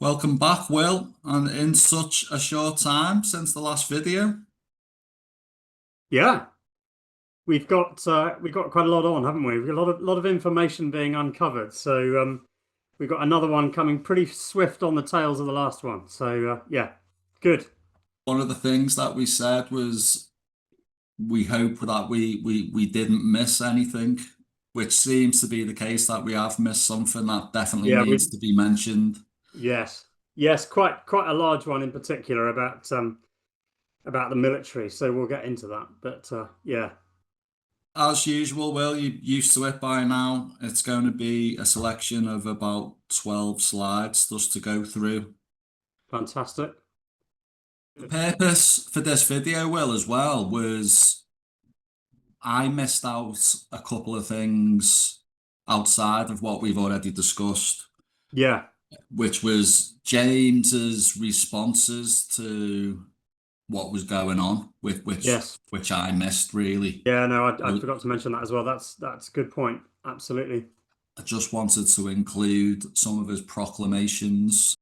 Welcome back, Will, and in such a short time since the last video. Yeah, we've got quite a lot on, haven't we? We've got a lot of information being uncovered. So we've got another one coming pretty swift on the tails of the last one. So yeah, good. One of the things that we said was we hope that we didn't miss anything, which seems to be the case, that we have missed something that definitely Yeah, needs to be mentioned. yes, quite a large one in particular about the military. So we'll get into that. But yeah, As usual, Will, you're used to it by now. It's going to be a selection of about 12 slides just to go through. fantastic. The purpose for this video, Will, as well, was I missed out a couple of things outside of what we've already discussed, Yeah, which was James's responses to what was going on, with yes, which I missed really. yeah. No, I So forgot to mention that as well. That's a good point. Absolutely. I just wanted to include some of his proclamations.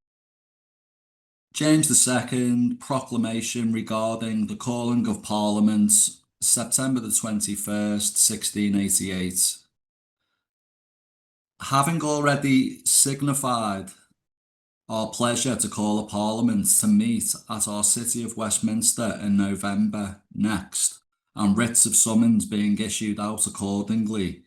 James II proclamation regarding the calling of Parliament, September the 21st, 1688. Having already signified our pleasure to call a Parliament to meet at our city of Westminster in November next, and writs of summons being issued out accordingly,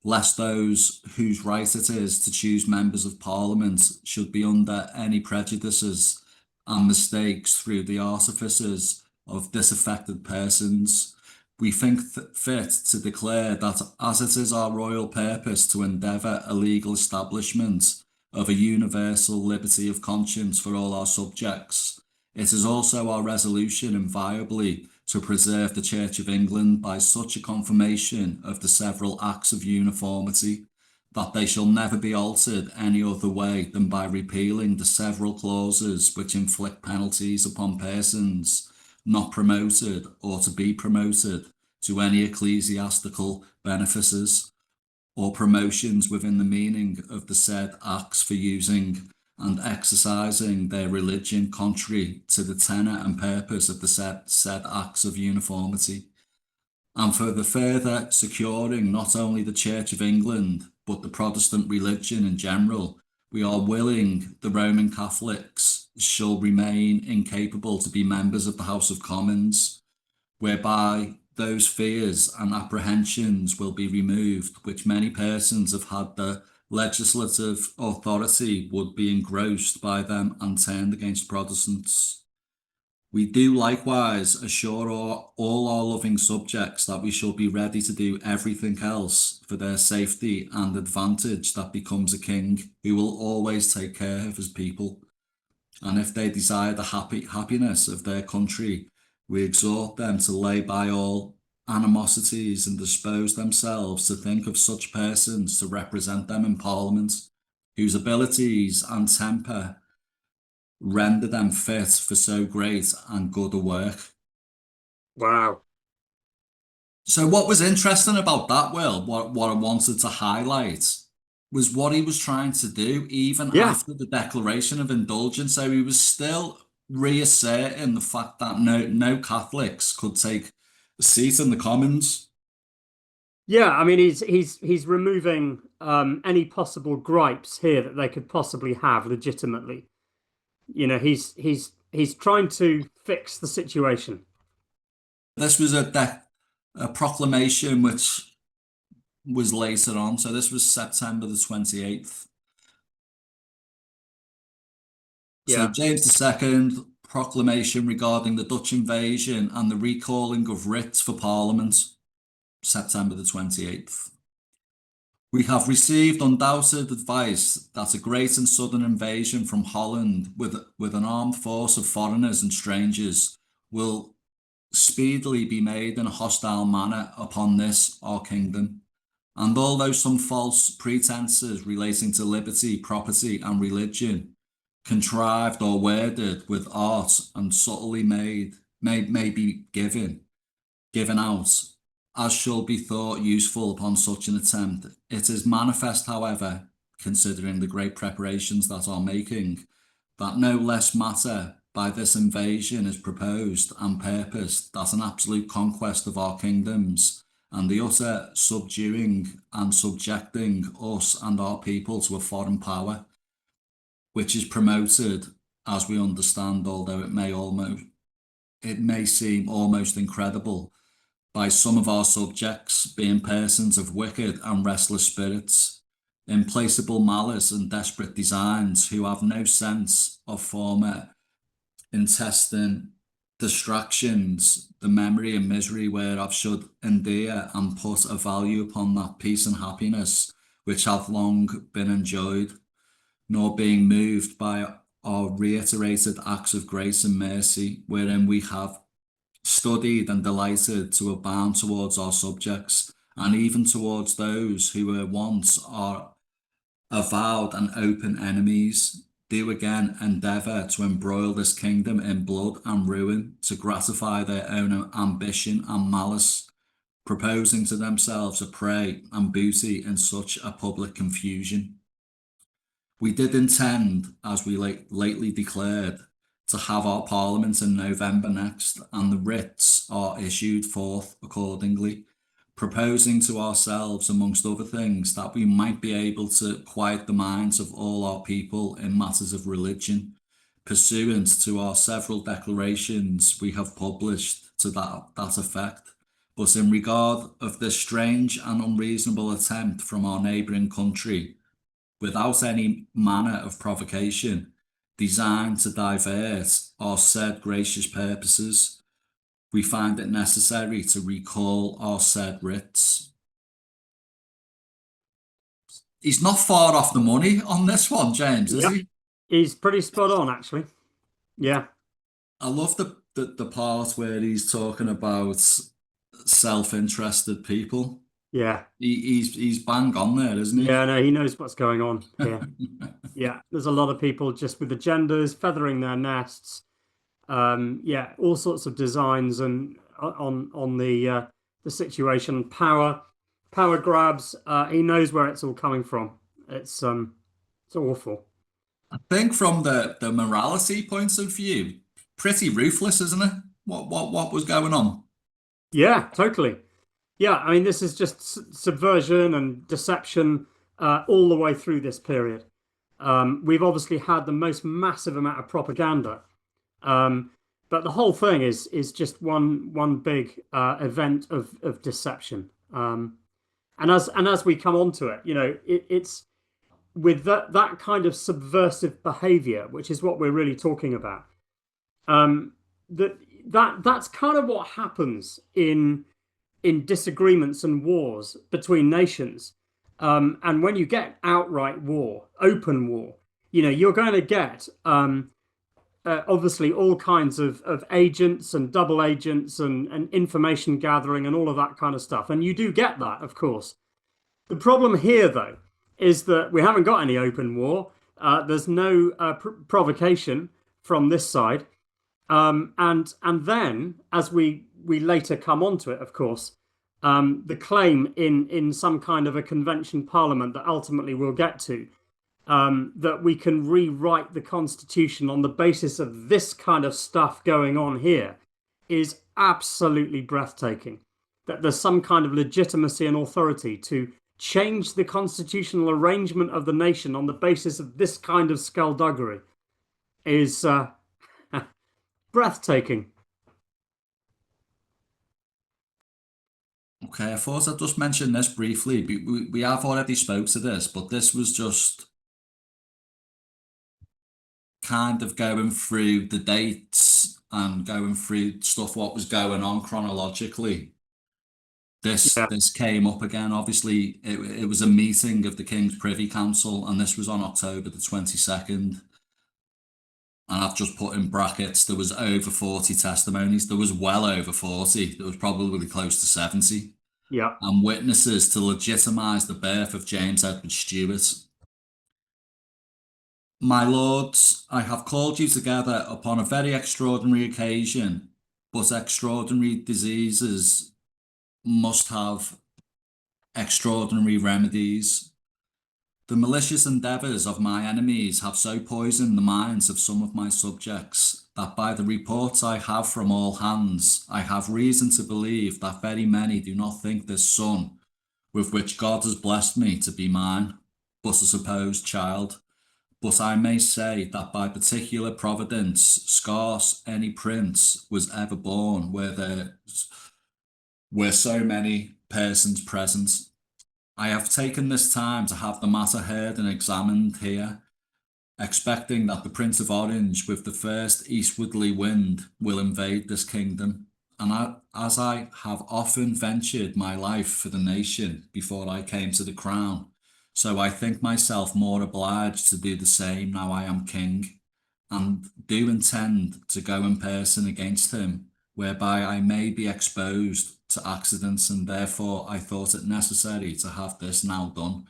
lest those whose right it is to choose members of Parliament should be under any prejudices and mistakes through the artifices of disaffected persons, we think fit to declare that as it is our royal purpose to endeavour a legal establishment of a universal liberty of conscience for all our subjects, it is also our resolution inviolably to preserve the Church of England by such a confirmation of the several acts of uniformity, that they shall never be altered any other way than by repealing the several clauses which inflict penalties upon persons not promoted or to be promoted to any ecclesiastical benefices or promotions within the meaning of the said acts for using and exercising their religion contrary to the tenor and purpose of the said acts of uniformity, and for the further securing not only the Church of England but the Protestant religion in general, we are willing the Roman Catholics shall remain incapable to be members of the House of Commons, whereby those fears and apprehensions will be removed which many persons have had the legislative authority would be engrossed by them and turned against Protestants. We do likewise assure all our loving subjects that we shall be ready to do everything else for their safety and advantage that becomes a king who will always take care of his people. And if they desire the happiness of their country, we exhort them to lay by all animosities and dispose themselves to think of such persons to represent them in Parliament, whose abilities and temper render them fit for so great and good a work. Wow. So what was interesting about that, Will, what I wanted to highlight, was what he was trying to do even Yeah. after the declaration of indulgence. So he was still reasserting the fact that no Catholics could take a seat in the Commons. Yeah, I mean he's removing any possible gripes here that they could possibly have legitimately. You know, he's trying to fix the situation. This was a proclamation which was later on. So this was September the 28th. So Yeah. James II proclamation regarding the Dutch invasion and the recalling of writs for Parliament, September the 28th. We have received undoubted advice that a great and sudden invasion from Holland with an armed force of foreigners and strangers will speedily be made in a hostile manner upon this our kingdom. And although some false pretenses relating to liberty, property, and religion, contrived or worded with art and subtly may be given out, as shall be thought useful upon such an attempt, it is manifest, however, considering the great preparations that are making, that no less matter by this invasion is proposed and purposed that an absolute conquest of our kingdoms and the utter subduing and subjecting us and our people to a foreign power, which is promoted, as we understand, although it may seem almost incredible, by some of our subjects being persons of wicked and restless spirits, implacable malice and desperate designs, who have no sense of former intestine distractions, the memory and misery whereof should endear and put a value upon that peace and happiness which hath long been enjoyed, nor being moved by our reiterated acts of grace and mercy, wherein we have studied and delighted to abound towards our subjects, and even towards those who were once our avowed and open enemies, do again endeavour to embroil this kingdom in blood and ruin to gratify their own ambition and malice, proposing to themselves a prey and booty in such a public confusion. We did intend, as we lately declared, to have our Parliament in November next, and the writs are issued forth accordingly, proposing to ourselves, amongst other things, that we might be able to quiet the minds of all our people in matters of religion, pursuant to our several declarations we have published to that effect. But in regard of this strange and unreasonable attempt from our neighbouring country, without any manner of provocation, designed to divert our said gracious purposes, we find it necessary to recall our said writs. He's not far off the money on this one, James, is he? He's pretty spot on, actually. Yeah. I love the part where he's talking about self-interested people. Yeah. He's bang on there, isn't he? Yeah, no, he knows what's going on here. Yeah, there's a lot of people just with agendas, feathering their nests. Yeah, all sorts of designs and on the situation, power grabs. He knows where it's all coming from. It's awful. I think from the morality point of view, pretty ruthless, isn't it? What was going on? Yeah, totally. Yeah, I mean, this is just subversion and deception all the way through this period. We've obviously had the most massive amount of propaganda, but the whole thing is just one big event of deception. And as we come onto it, you know, it's with that kind of subversive behavior, which is what we're really talking about. That's kind of what happens in disagreements and wars between nations. And when you get outright war, open war, you know, you're going to get obviously all kinds of agents and double agents and information gathering and all of that kind of stuff. And you do get that, of course. The problem here, though, is that we haven't got any open war. There's no provocation from this side. And then, as we later come onto it, of course, the claim in some kind of a convention parliament that ultimately we'll get to, that we can rewrite the constitution on the basis of this kind of stuff going on here, is absolutely breathtaking. That there's some kind of legitimacy and authority to change the constitutional arrangement of the nation on the basis of this kind of skullduggery is breathtaking. Okay, I thought I'd just mention this briefly. We have already spoke to this, but this was just kind of going through the dates and going through stuff, what was going on chronologically. This came up again. Obviously, it was a meeting of the King's Privy Council, and this was on October the 22nd. And I've just put in brackets, there was over 40 testimonies. There was well over 40. There was probably close to 70. Yeah. And witnesses to legitimise the birth of James Edward Stuart. My lords, I have called you together upon a very extraordinary occasion, but extraordinary diseases must have extraordinary remedies. The malicious endeavours of my enemies have so poisoned the minds of some of my subjects that by the reports I have from all hands, I have reason to believe that very many do not think this son, with which God has blessed me, to be mine, but a supposed child. But I may say that by particular providence, scarce any prince was ever born where there were so many persons present. I have taken this time to have the matter heard and examined here, expecting that the Prince of Orange, with the first eastwardly wind, will invade this kingdom. And as I have often ventured my life for the nation before I came to the crown, so I think myself more obliged to do the same now I am king, and do intend to go in person against him, whereby I may be exposed to accidents, and therefore I thought it necessary to have this now done,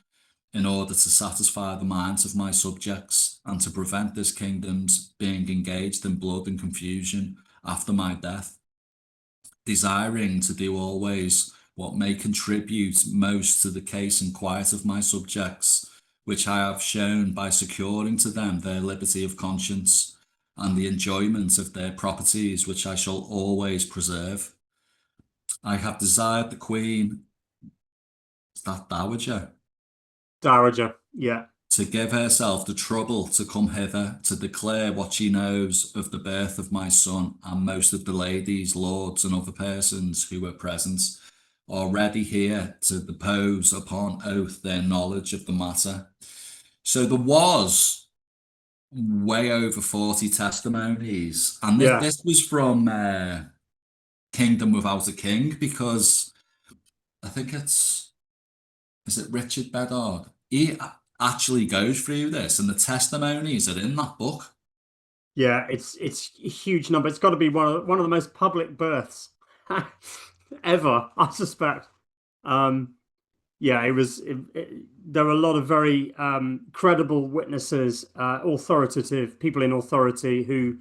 in order to satisfy the minds of my subjects, and to prevent this kingdom's being engaged in blood and confusion after my death, desiring to do always what may contribute most to the case and quiet of my subjects, which I have shown by securing to them their liberty of conscience, and the enjoyment of their properties, which I shall always preserve. I have desired the Queen, is that Dowager, Dowager, yeah. to give herself the trouble to come hither to declare what she knows of the birth of my son, and most of the ladies, lords, and other persons who were present are ready here to depose upon oath their knowledge of the matter. So there was way over 40 testimonies, and this was from Kingdom Without a King, because I think is it Richard Bedard? He actually goes through this, and the testimonies are in that book. Yeah, it's a huge number. It's got to be one of the most public births ever, I suspect. Yeah, there were a lot of very credible witnesses, authoritative people in authority who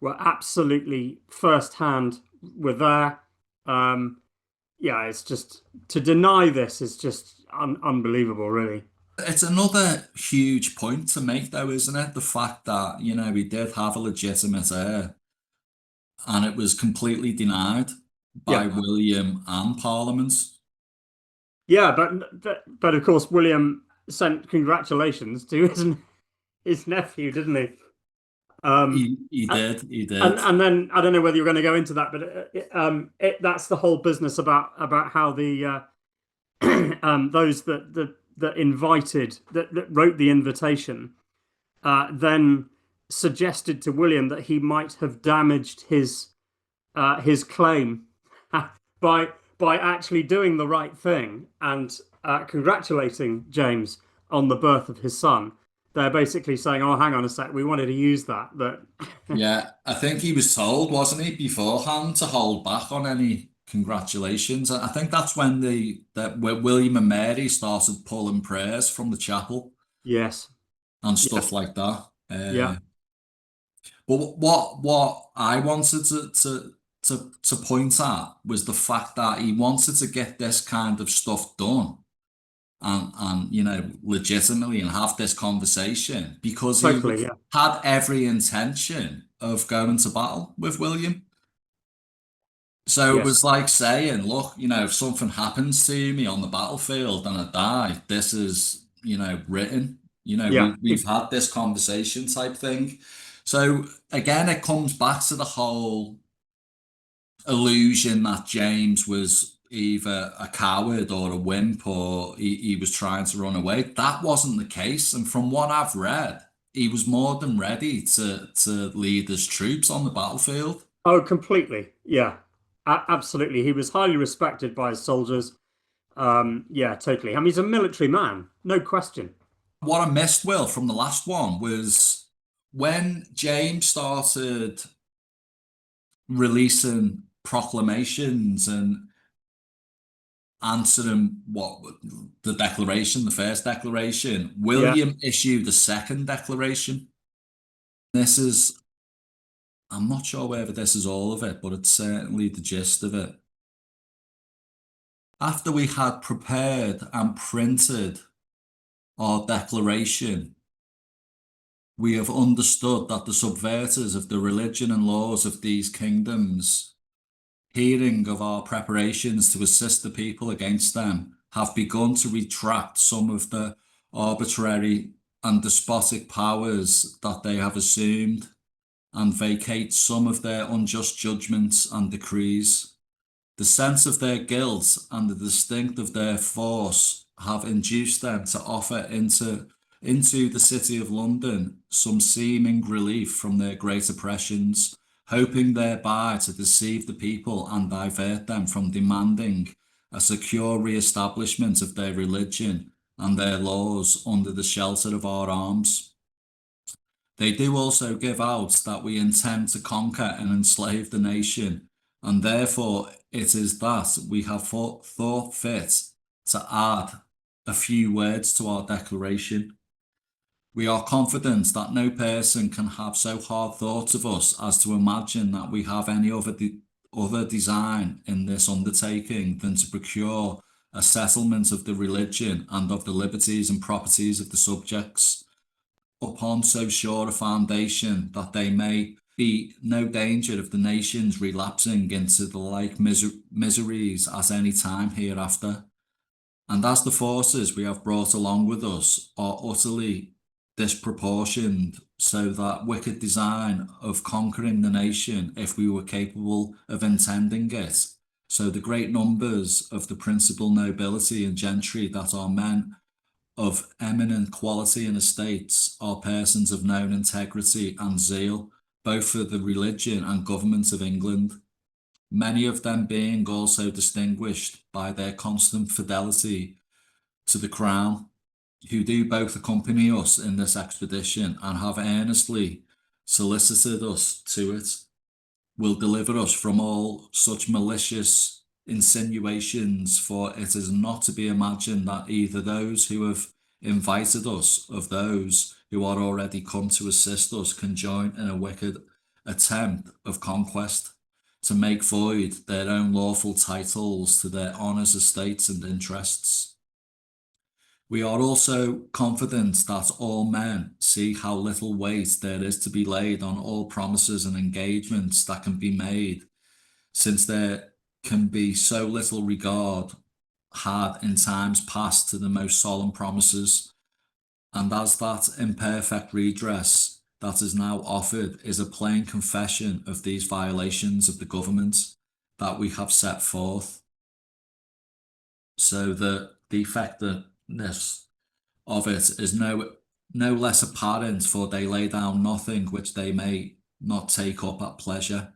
were absolutely firsthand were there. Yeah, it's just, to deny this is just unbelievable, really. It's another huge point to make, though, isn't it? The fact that, we did have a legitimate heir, and it was completely denied by William and Parliament. Yeah, but of course, William sent congratulations to his nephew, didn't he? He did. And then I don't know whether you're going to go into that, but that's the whole business about how the those that invited that wrote the invitation then suggested to William that he might have damaged his claim by actually doing the right thing and congratulating James on the birth of his son. They're basically saying, "Oh, hang on a sec, we wanted to use that." But yeah, I think he was told, wasn't he, beforehand, to hold back on any congratulations. I think that's when where William and Mary started pulling prayers from the chapel. Yes, and stuff like that. Yeah. But what I wanted to point at was the fact that he wanted to get this kind of stuff done, and legitimately, and have this conversation, because totally, he had every intention of going to battle with William. So it was like saying, look, if something happens to me on the battlefield and I die, this is, written. We've had this conversation type thing. So again, it comes back to the whole illusion that James was either a coward or a wimp, or he was trying to run away. That wasn't the case. And from what I've read, he was more than ready to lead his troops on the battlefield. Oh, completely. Yeah, absolutely. He was highly respected by his soldiers. Yeah, totally. I mean, he's a military man, no question. What I missed, Will, from the last one was when James started releasing proclamations and answering the declaration, the first declaration, William issued a second declaration. I'm not sure whether this is all of it, but it's certainly the gist of it. After we had prepared and printed our declaration, we have understood that the subverters of the religion and laws of these kingdoms, hearing of our preparations to assist the people against them, have begun to retract some of the arbitrary and despotic powers that they have assumed, and vacate some of their unjust judgments and decrees. The sense of their guilt and the distinct of their force have induced them to offer into the city of London some seeming relief from their great oppressions, hoping thereby to deceive the people and divert them from demanding a secure re-establishment of their religion and their laws under the shelter of our arms. They do also give out that we intend to conquer and enslave the nation, and therefore it is that we have thought fit to add a few words to our declaration. We are confident that no person can have so hard thoughts of us as to imagine that we have any other design in this undertaking than to procure a settlement of the religion and of the liberties and properties of the subjects, upon so sure a foundation that there may be no danger of the nations relapsing into the like miseries at any time hereafter. And as the forces we have brought along with us are utterly disproportioned, so that wicked design of conquering the nation, if we were capable of intending it, so the great numbers of the principal nobility and gentry that are men of eminent quality and estates are persons of known integrity and zeal, both for the religion and government of England, many of them being also distinguished by their constant fidelity to the crown, who do both accompany us in this expedition and have earnestly solicited us to it, will deliver us from all such malicious insinuations, for it is not to be imagined that either those who have invited us of those who are already come to assist us can join in a wicked attempt of conquest to make void their own lawful titles to their honours, estates and interests. We are also confident that all men see how little weight there is to be laid on all promises and engagements that can be made, since there can be so little regard had in times past to the most solemn promises, and as that imperfect redress that is now offered is a plain confession of these violations of the government that we have set forth. So the effectiveness of it is no less apparent, for they lay down nothing which they may not take up at pleasure,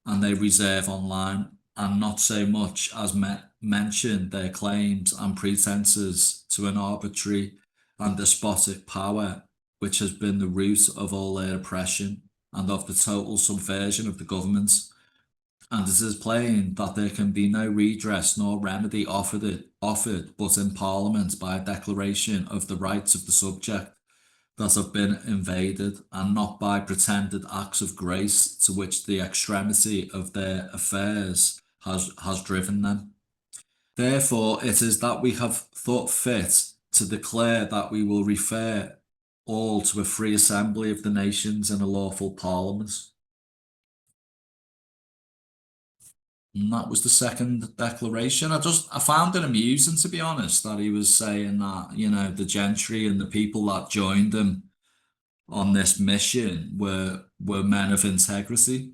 and they reserve online, and not so much as mention their claims and pretenses to an arbitrary and despotic power, which has been the root of all their oppression and of the total subversion of the government. And it is plain that there can be no redress nor remedy offered but in Parliament by a declaration of the rights of the subject that have been invaded, and not by pretended acts of grace to which the extremity of their affairs has driven them. Therefore it is that we have thought fit to declare that we will refer all to a free assembly of the nations in a lawful Parliament. And that was the second declaration. I found it amusing, to be honest, that he was saying that, the gentry and the people that joined him on this mission were men of integrity.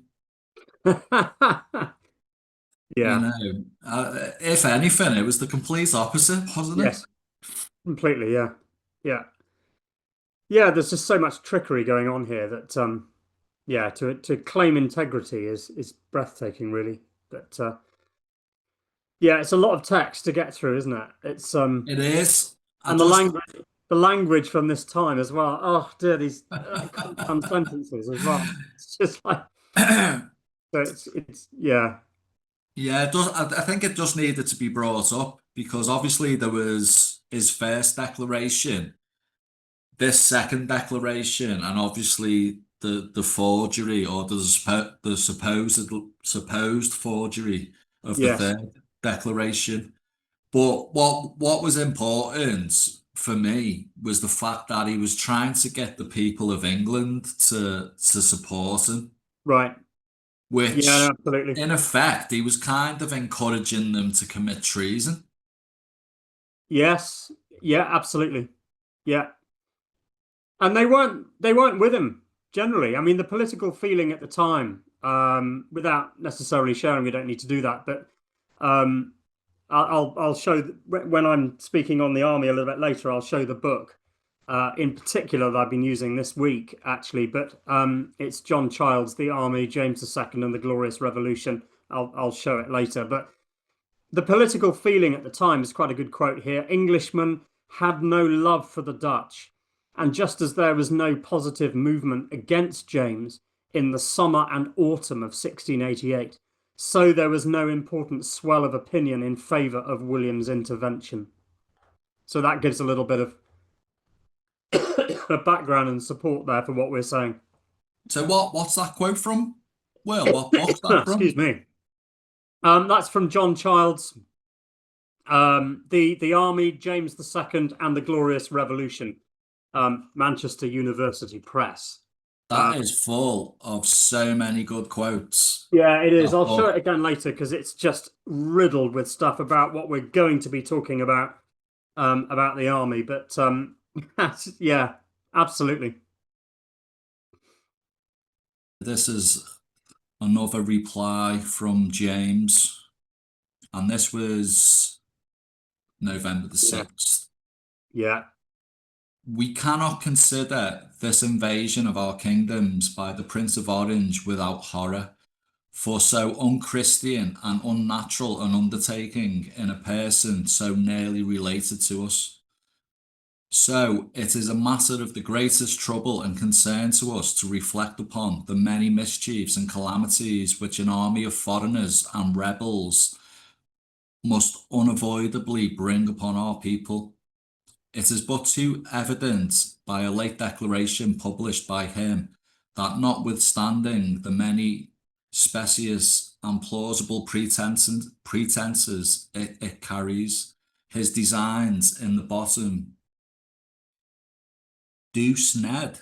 Yeah. If anything, it was the complete opposite, wasn't it? Yes, completely. Yeah. Yeah. Yeah, there's just so much trickery going on here that yeah, to claim integrity is breathtaking, really. But yeah, it's a lot of text to get through, isn't it? It's It is. and the language from this time as well. Oh dear, these compound sentences as well. It's just like so it's yeah. Yeah, it does. I think it just needed to be brought up because obviously there was his first declaration, this second declaration, and obviously the forgery or the supposed forgery of the Yes. third declaration. But what was important for me was the fact that he was trying to get the people of England to support him, Right. Yeah, no, which absolutely. in effect he was kind of encouraging them to commit treason. Yes. Yeah, absolutely. Yeah. And they weren't with him generally. I mean, the political feeling at the time, without necessarily sharing, we don't need to do that, but um, I'll show when I'm speaking on the army a little bit later. I'll show the book in particular that I've been using this week actually, but it's John Childs' The Army, James II, and the Glorious Revolution. I'll show it later, but the political feeling at the time is quite a good quote here. Englishmen had no love for the Dutch, and just as there was no positive movement against James in the summer and autumn of 1688, so there was no important swell of opinion in favour of William's intervention. So that gives a little bit of a background and support there for what we're saying. So what's that quote from? Well, what book's that Excuse from? me. That's from John Childs, the Army, James II, and the Glorious Revolution, Manchester University Press. That is full of so many good quotes. Yeah, it is. That I'll show it book. again later because it's just riddled with stuff about what we're going to be talking about the army. But yeah, absolutely. This is another reply from James, and this was November the Yeah, 6th. yeah. We cannot consider this invasion of our kingdoms by the Prince of Orange without horror, for so unchristian and unnatural an undertaking in a person so nearly related to us. So it is a matter of the greatest trouble and concern to us to reflect upon the many mischiefs and calamities which an army of foreigners and rebels must unavoidably bring upon our people. It is but too evident by a late declaration published by him that notwithstanding the many specious and plausible pretenses it carries, his designs in the bottom do sned.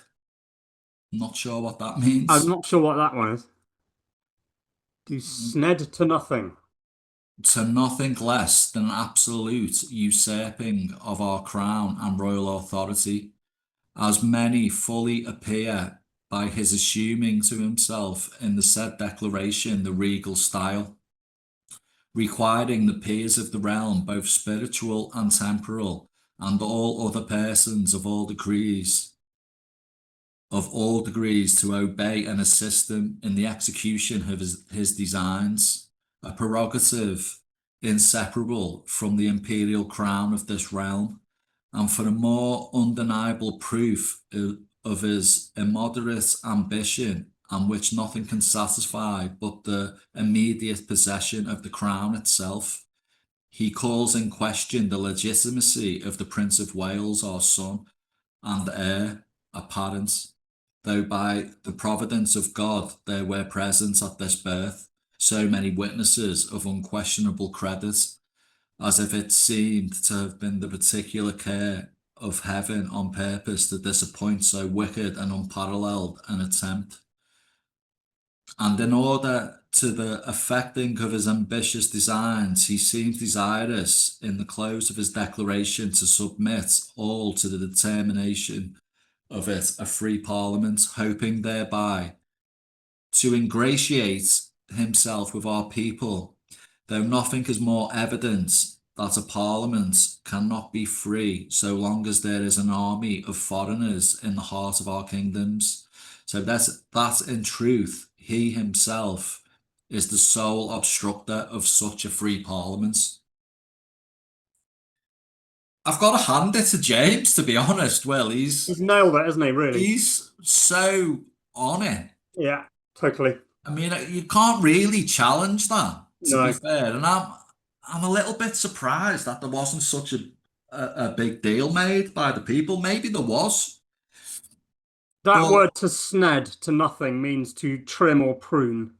Not sure what that I'm means. not sure what that one is. Do sned to nothing. To nothing less than absolute usurping of our crown and royal authority, as many fully appear by his assuming to himself in the said declaration the regal style, requiring the peers of the realm, both spiritual and temporal, and all other persons of all degrees to obey and assist him in the execution of his designs, a prerogative inseparable from the imperial crown of this realm, and for a more undeniable proof of his immoderate ambition, and which nothing can satisfy but the immediate possession of the crown itself, he calls in question the legitimacy of the Prince of Wales, our son and heir apparent, though by the providence of God there were present at this birth so many witnesses of unquestionable credit, as if it seemed to have been the particular care of heaven on purpose to disappoint so wicked and unparalleled an attempt. And in order to the effecting of his ambitious designs, he seemed desirous in the close of his declaration to submit all to the determination of it a free parliament, hoping thereby to ingratiate himself with our people, though nothing is more evident that a parliament cannot be free so long as there is an army of foreigners in the heart of our kingdoms. So that in truth, he himself is the sole obstructor of such a free parliament. I've got to hand it to James, to be honest. Well, He's nailed it, hasn't he, really? he's so on it. Yeah, totally. I mean, you can't really challenge that, to be No. fair. And I'm a little bit surprised that there wasn't such a big deal made by the people. Maybe there was, That but word to sned to nothing means to trim or prune.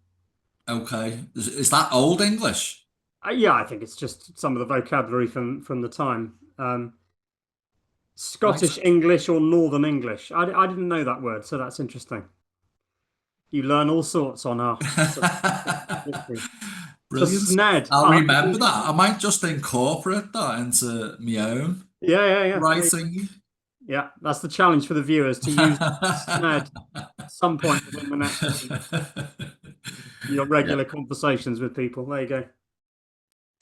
okay. Is that Old English? Yeah, I think it's just some of the vocabulary from the time. Right. Scottish English or Northern English. I didn't know that word, so that's interesting. You learn all sorts on our history. So Brilliant. SNED. I'll remember that. I might just incorporate that into my own Yeah. writing. Yeah, that's the challenge for the viewers to use SNED at some point within the next week. Your Yeah. regular conversations with people. There you go.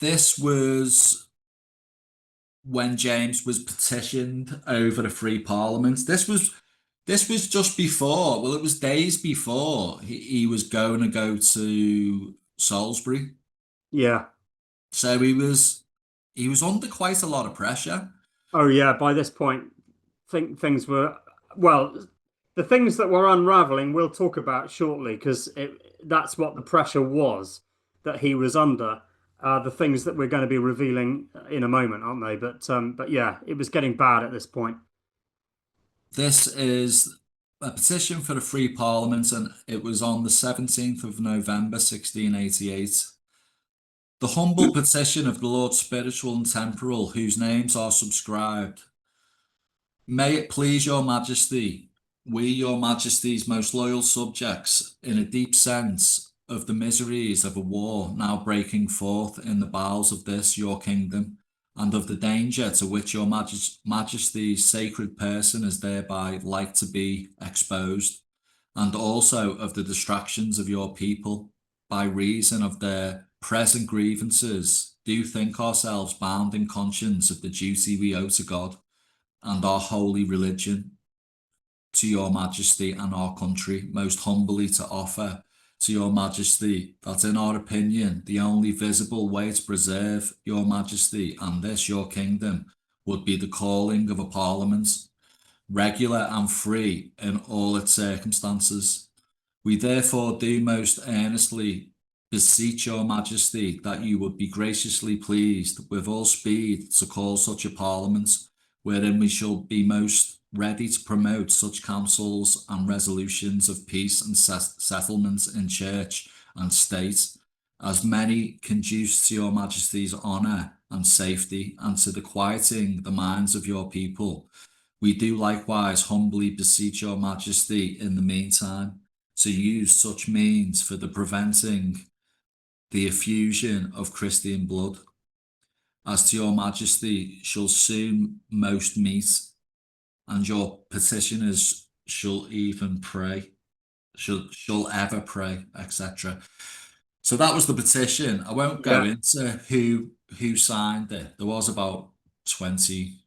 This was when James was petitioned over a free parliament. This was just before, well, it was days before he was going to go to Salisbury. Yeah. So he was under quite a lot of pressure. Oh yeah. By this point, think things were well. The things that were unraveling, we'll talk about shortly, because that's what the pressure was that he was under. The things that we're going to be revealing in a moment, aren't they? But yeah, it was getting bad at this point. This is a petition for a free parliament, and it was on the 17th of November, 1688. The humble petition of the Lord spiritual and temporal, whose names are subscribed. May it please your majesty, we your majesty's most loyal subjects, in a deep sense of the miseries of a war now breaking forth in the bowels of this your kingdom, and of the danger to which your majesty's sacred person is thereby like to be exposed, and also of the distractions of your people, by reason of their present grievances, do think ourselves bound in conscience of the duty we owe to God and our holy religion, to your majesty and our country, most humbly to offer to your majesty that in our opinion the only visible way to preserve your majesty and this your kingdom would be the calling of a parliament, regular and free in all its circumstances. We therefore do most earnestly beseech your majesty that you would be graciously pleased with all speed to call such a parliament, wherein we shall be most ready to promote such councils and resolutions of peace and settlements in church and state, as many conduce to your majesty's honour and safety, and to the quieting the minds of your people. We do likewise humbly beseech your majesty in the meantime to use such means for the preventing the effusion of Christian blood, as to your majesty shall soon most meet, and your petitioners shall even pray, shall ever pray, etc. So that was the petition. I won't go Yeah. into who signed it. There was about 20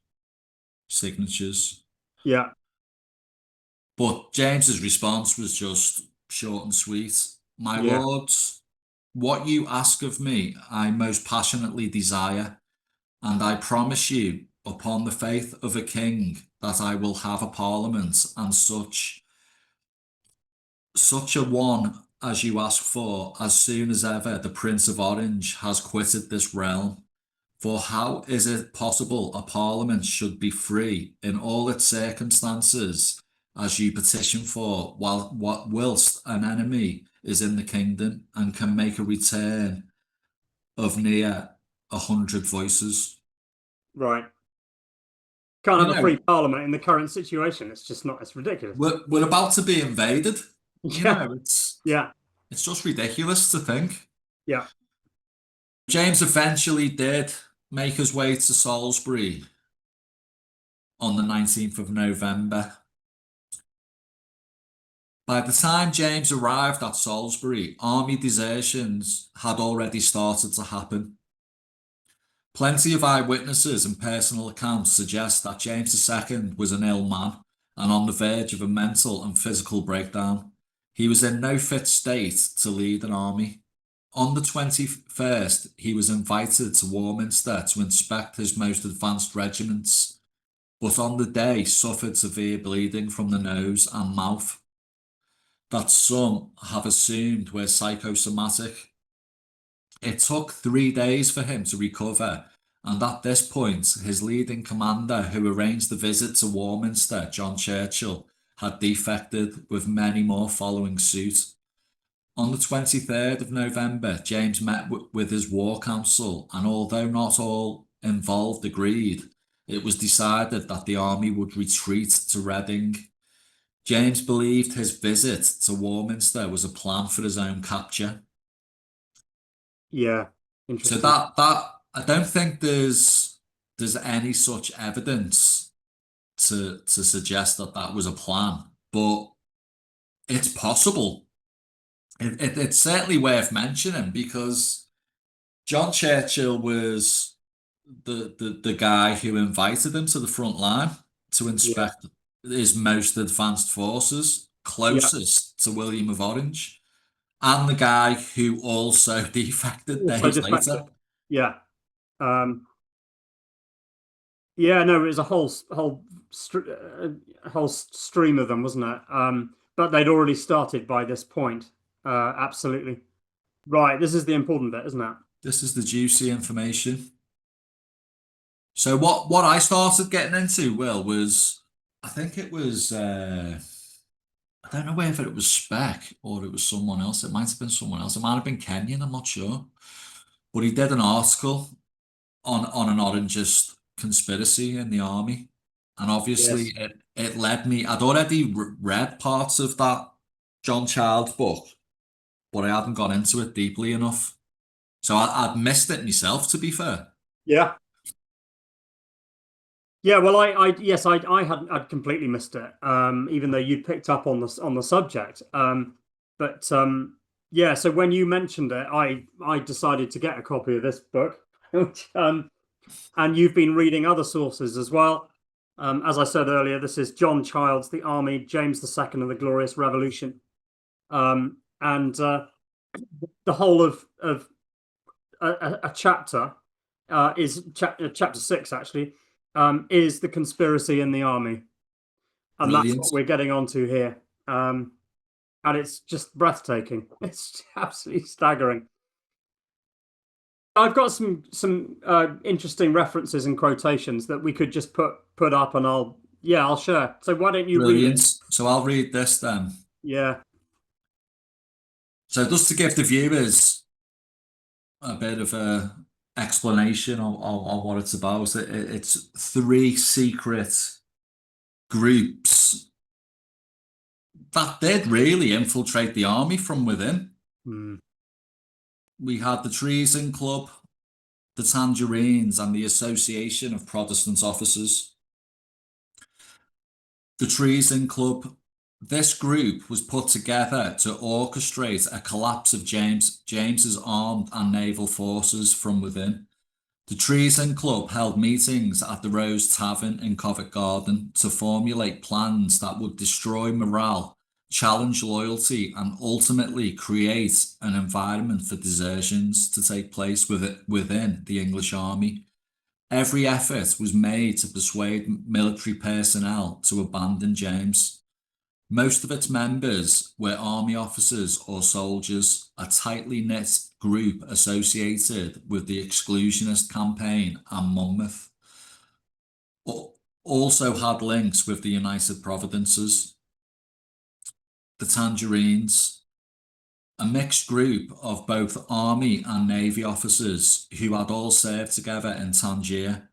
signatures. Yeah. But James's response was just short and sweet. My Yeah. lords, what you ask of me, I most passionately desire, and I promise you, upon the faith of a king, that I will have a parliament, and such a one as you ask for, as soon as ever the Prince of Orange has quitted this realm. For how is it possible a parliament should be free in all its circumstances, as you petition for, whilst an enemy is in the kingdom and can make a return of near 100 voices? Right. Can't You have a free know, parliament in the current situation. It's just not. It's ridiculous. we're about to be invaded. You Yeah. know, Yeah. it's just ridiculous to think. Yeah. James eventually did make his way to Salisbury on the 19th of November. By the time James arrived at Salisbury, army desertions had already started to happen. Plenty of eyewitnesses and personal accounts suggest that James II was an ill man and on the verge of a mental and physical breakdown. He was in no fit state to lead an army. On the 21st, he was invited to Warminster to inspect his most advanced regiments, but on the day suffered severe bleeding from the nose and mouth that some have assumed were psychosomatic. It took 3 days for him to recover, and at this point, his leading commander, who arranged the visit to Warminster, John Churchill, had defected, with many more following suit. On the 23rd of November, James met with his war council, and although not all involved agreed, it was decided that the army would retreat to Reading. James believed his visit to Warminster was a plan for his own capture. Yeah, So interesting. that I don't think there's any such evidence to suggest that that was a plan, but it's possible. It's certainly worth mentioning because John Churchill was the guy who invited him to the front line to Yeah, inspect his most advanced forces, yeah. closest to William of Orange, and the guy who also defected Also days defected. later. Yeah. Um, yeah, no, it was a whole stream of them, wasn't it? But they'd already started by this point. Absolutely. Right, this is the important bit, isn't it? This is the juicy information. So what I started getting into, Will, was I think it was I don't know whether it was Spec or it was someone else. It might have been someone else. It might have been Kenyan, I'm not sure. But he did an article on an Orangist conspiracy in the army. And obviously Yes. it led me, I'd already read parts of that John Childs book, but I hadn't gone into it deeply enough. So I'd missed it myself, to be fair. Yeah. Yeah, well, yes, I'd completely missed it. Even though you'd picked up on the subject. But yeah, so when you mentioned it, I decided to get a copy of this book, which, and you've been reading other sources as well. As I said earlier, this is John Childs, The Army, James II and the Glorious Revolution. And the whole of a chapter is chapter 6 actually, is the conspiracy in the army, and that's Brilliant. what we're getting onto here. And it's just breathtaking. It's absolutely staggering. I've got some interesting references and quotations that we could just put up, and I'll share. So why don't you read Brilliant. it? So I'll read this then. Yeah. So just to give the viewers a bit of a explanation on what it's about, it's three secret groups that did really infiltrate the army from within. Hmm. We had the Treason Club, the Tangerines, and the Association of Protestant Officers. The Treason Club. This group was put together to orchestrate a collapse of James's armed and naval forces from within. The Treason Club held meetings at the Rose Tavern in Covent Garden to formulate plans that would destroy morale, challenge loyalty, and ultimately create an environment for desertions to take place within the English army. Every effort was made to persuade military personnel to abandon James. Most of its members were army officers or soldiers, a tightly knit group associated with the exclusionist campaign and Monmouth. Also had links with the United Providences. The Tangerines, a mixed group of both army and navy officers who had all served together in Tangier.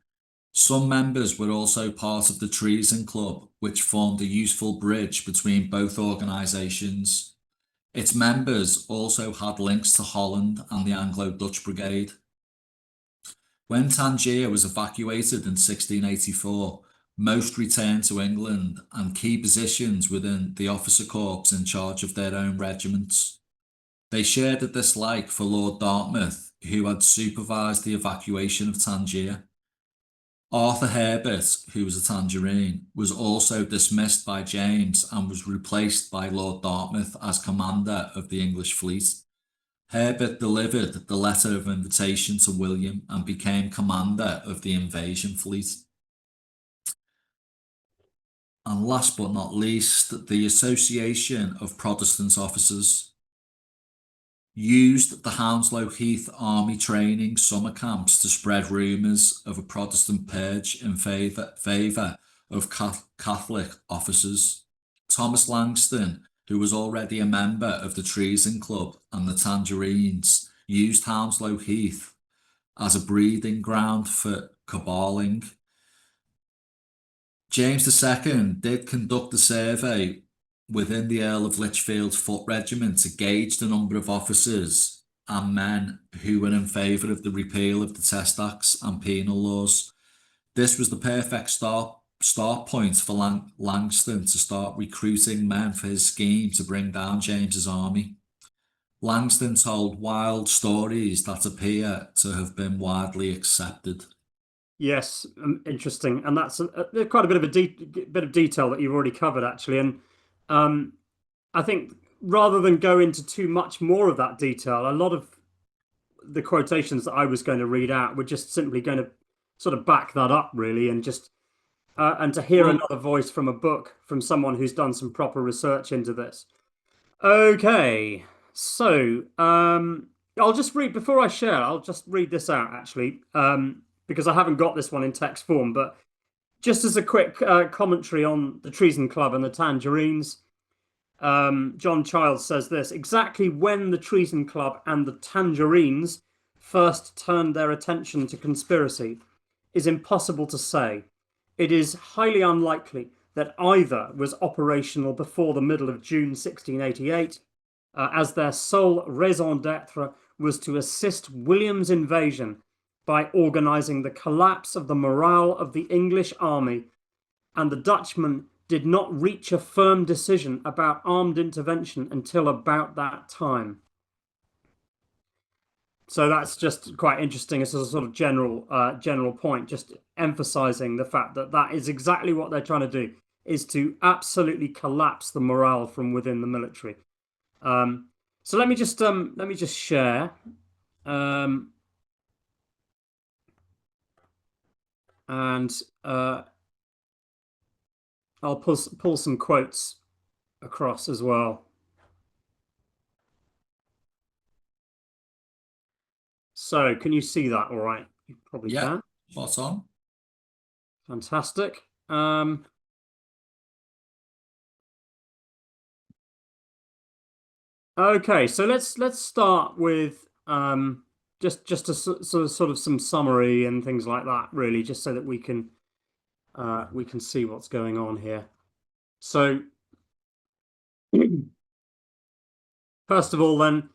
Some members were also part of the Treason Club, which formed a useful bridge between both organisations. Its members also had links to Holland and the Anglo-Dutch Brigade. When Tangier was evacuated in 1684, most returned to England and key positions within the officer corps in charge of their own regiments. They shared a dislike for Lord Dartmouth, who had supervised the evacuation of Tangier. Arthur Herbert, who was a Tangerine, was also dismissed by James and was replaced by Lord Dartmouth as commander of the English fleet. Herbert delivered the letter of invitation to William and became commander of the invasion fleet. And last but not least, the Association of Protestant Officers used the Hounslow Heath Army training summer camps to spread rumours of a Protestant purge in favour of Catholic officers. Thomas Langston, who was already a member of the Treason Club and the Tangerines, used Hounslow Heath as a breeding ground for caballing. James II did conduct a survey within the Earl of Lichfield's foot regiment to gauge the number of officers and men who were in favour of the repeal of the Test Acts and penal laws. This was the perfect start point for Langston to start recruiting men for his scheme to bring down James's army. Langston told wild stories that appear to have been widely accepted. Yes, interesting, and that's quite a bit of bit of detail that you've already covered, actually. And I think rather than go into too much more of that detail, a lot of the quotations that I was going to read out were just simply going to sort of back that up, really, and just and to hear Well, another voice from a book from someone who's done some proper research into this. Okay, so I'll just read before I share. I'll just read this out actually, because I haven't got this one in text form. But just as a quick commentary on the Treason Club and the Tangerines, John Childs says this: exactly when the Treason Club and the Tangerines first turned their attention to conspiracy is impossible to say. It is highly unlikely that either was operational before the middle of June 1688, as their sole raison d'etre was to assist William's invasion by organising the collapse of the morale of the English army, and the Dutchmen did not reach a firm decision about armed intervention until about that time. So that's just quite interesting as a sort of general point, just emphasizing the fact that that is exactly what they're trying to do, is to absolutely collapse the morale from within the military. So let me just share. And I'll pull some quotes across as well. So can you see that all right? You probably yeah, can. spot on. Fantastic. Okay, so let's start with just a sort of some summary and things like that, really, just so that we can see what's going on here. So first of all, then,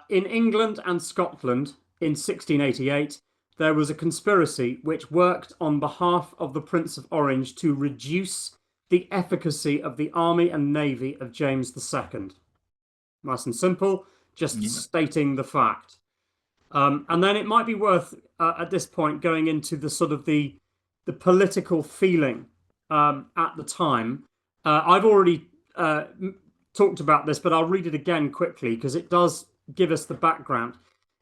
in England and Scotland in 1688, there was a conspiracy which worked on behalf of the Prince of Orange to reduce the efficacy of the army and navy of James II. Nice and simple, just stating the fact. And then it might be worth at this point going into the sort of the political feeling at the time. I've already talked about this, but I'll read it again quickly because it does give us the background.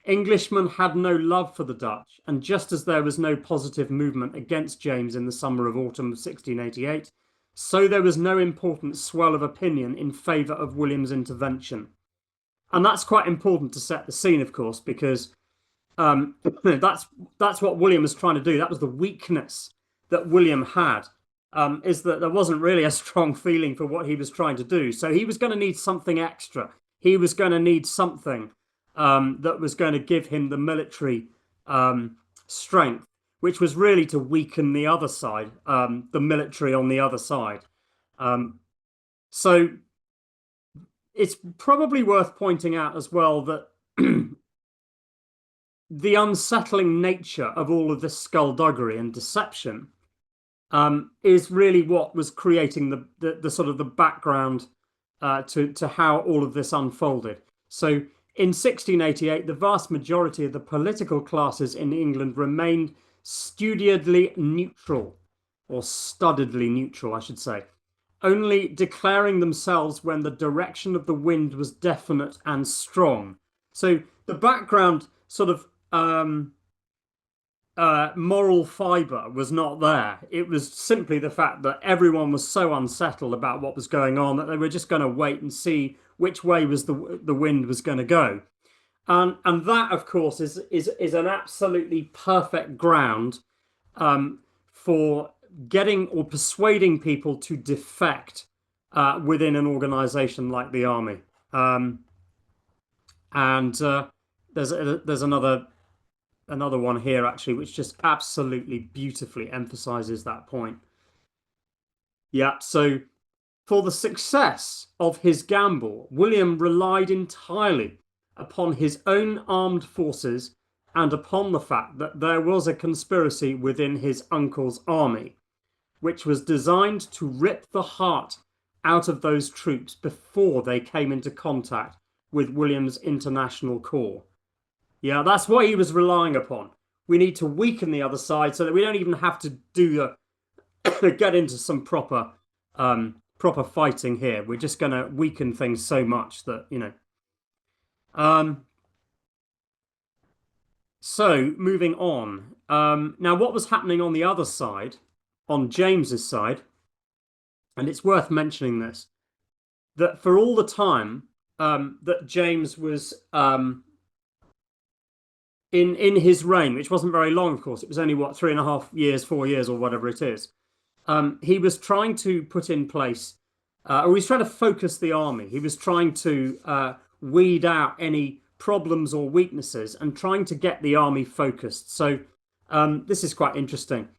Englishmen had no love for the Dutch, and just as there was no positive movement against James in the summer of autumn of 1688, so there was no important swell of opinion in favour of William's intervention. And that's quite important to set the scene, of course, because that's what William was trying to do. That was the weakness that William had, is that there wasn't really a strong feeling for what he was trying to do. So he was going to need something extra. He was going to need something that was going to give him the military strength, which was really to weaken the other side, the military on the other side. So it's probably worth pointing out as well that the unsettling nature of all of this skullduggery and deception is really what was creating the sort of the background to how all of this unfolded. So in 1688, the vast majority of the political classes in England remained studiously neutral, or studiedly neutral, I should say, only declaring themselves when the direction of the wind was definite and strong. So the background sort of moral fibre was not there. It was simply the fact that everyone was so unsettled about what was going on that they were just going to wait and see which way was the wind was going to go. And that, of course, is an absolutely perfect ground for getting or persuading people to defect within an organization like the army. There's another one here actually, which just absolutely beautifully emphasizes that point. Yeah, so for the success of his gamble, William relied entirely upon his own armed forces and upon the fact that there was a conspiracy within his uncle's army, which was designed to rip the heart out of those troops before they came into contact with William's international corps. Yeah, that's what he was relying upon. We need to weaken the other side so that we don't even have to do get into some proper fighting here. We're just going to weaken things so much that, you know. So moving on. Now, what was happening on the other side, on James's side, and it's worth mentioning this, that for all the time that James was in his reign, which wasn't very long, of course, it was only what, 3.5 years, 4 years, or whatever it is. He was trying to put in place, or he was trying to focus the army. He was trying to weed out any problems or weaknesses and trying to get the army focused. So this is quite interesting.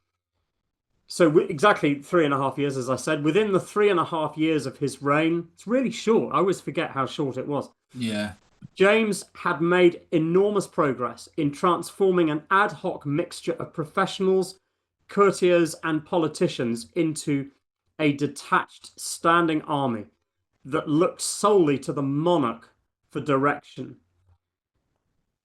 So exactly 3.5 years, as I said, within the 3.5 years of his reign, it's really short. I always forget how short it was. Yeah. James had made enormous progress in transforming an ad hoc mixture of professionals, courtiers, and politicians into a detached standing army that looked solely to the monarch for direction.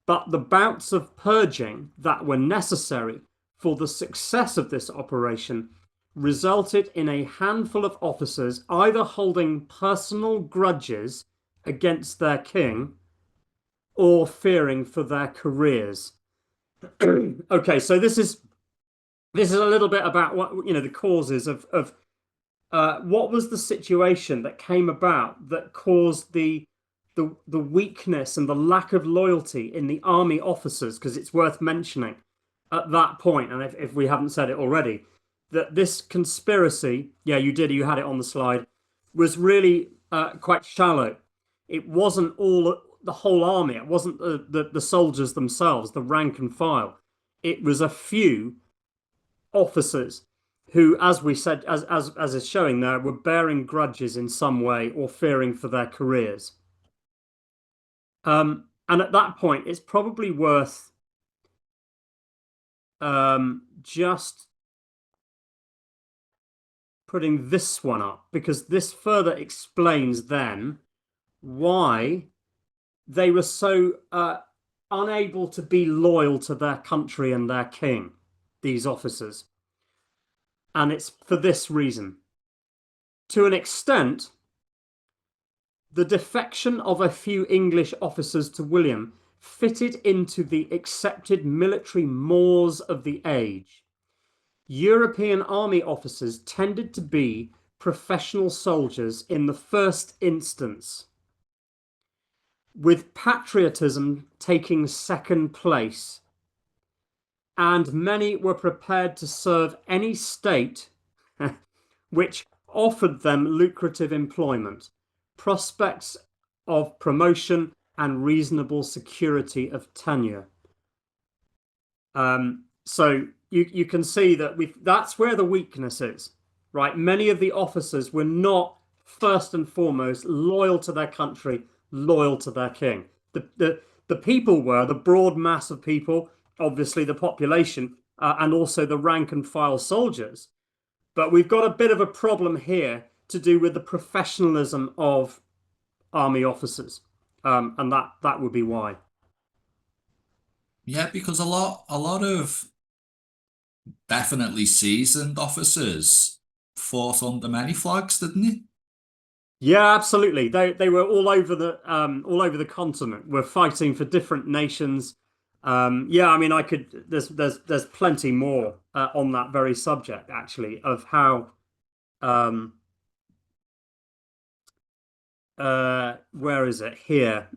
But the bouts of purging that were necessary for the success of this operation resulted in a handful of officers either holding personal grudges against their king or fearing for their careers. Okay, so this is a little bit about what, you know, the causes of what was the situation that came about that caused the weakness and the lack of loyalty in the army officers, because it's worth mentioning at that point, and if we haven't said it already, that this conspiracy, yeah, you had it on the slide, was really quite shallow. It wasn't all the whole army. It wasn't the soldiers themselves, the rank and file. It was a few officers who, as we said, as is showing there, were bearing grudges in some way or fearing for their careers. And at that point, it's probably worth just putting this one up, because this further explains then why they were so unable to be loyal to their country and their king, these officers. And it's for this reason. To an extent, the defection of a few English officers to William fitted into the accepted military mores of the age. European army officers tended to be professional soldiers in the first instance, with patriotism taking second place, and many were prepared to serve any state which offered them lucrative employment, prospects of promotion, and reasonable security of tenure. So you can see that that's where the weakness is, right? Many of the officers were not first and foremost loyal to their country, loyal to their king. The people were, the broad mass of people, obviously the population, and also the rank and file soldiers. But we've got a bit of a problem here to do with the professionalism of army officers, and that would be why. Yeah, because a lot of definitely seasoned officers fought under many flags, didn't they? Yeah, absolutely. They were all over the continent. We're fighting for different nations. Yeah, I mean, I could. There's plenty more on that very subject, actually, of how. Where is it? Here.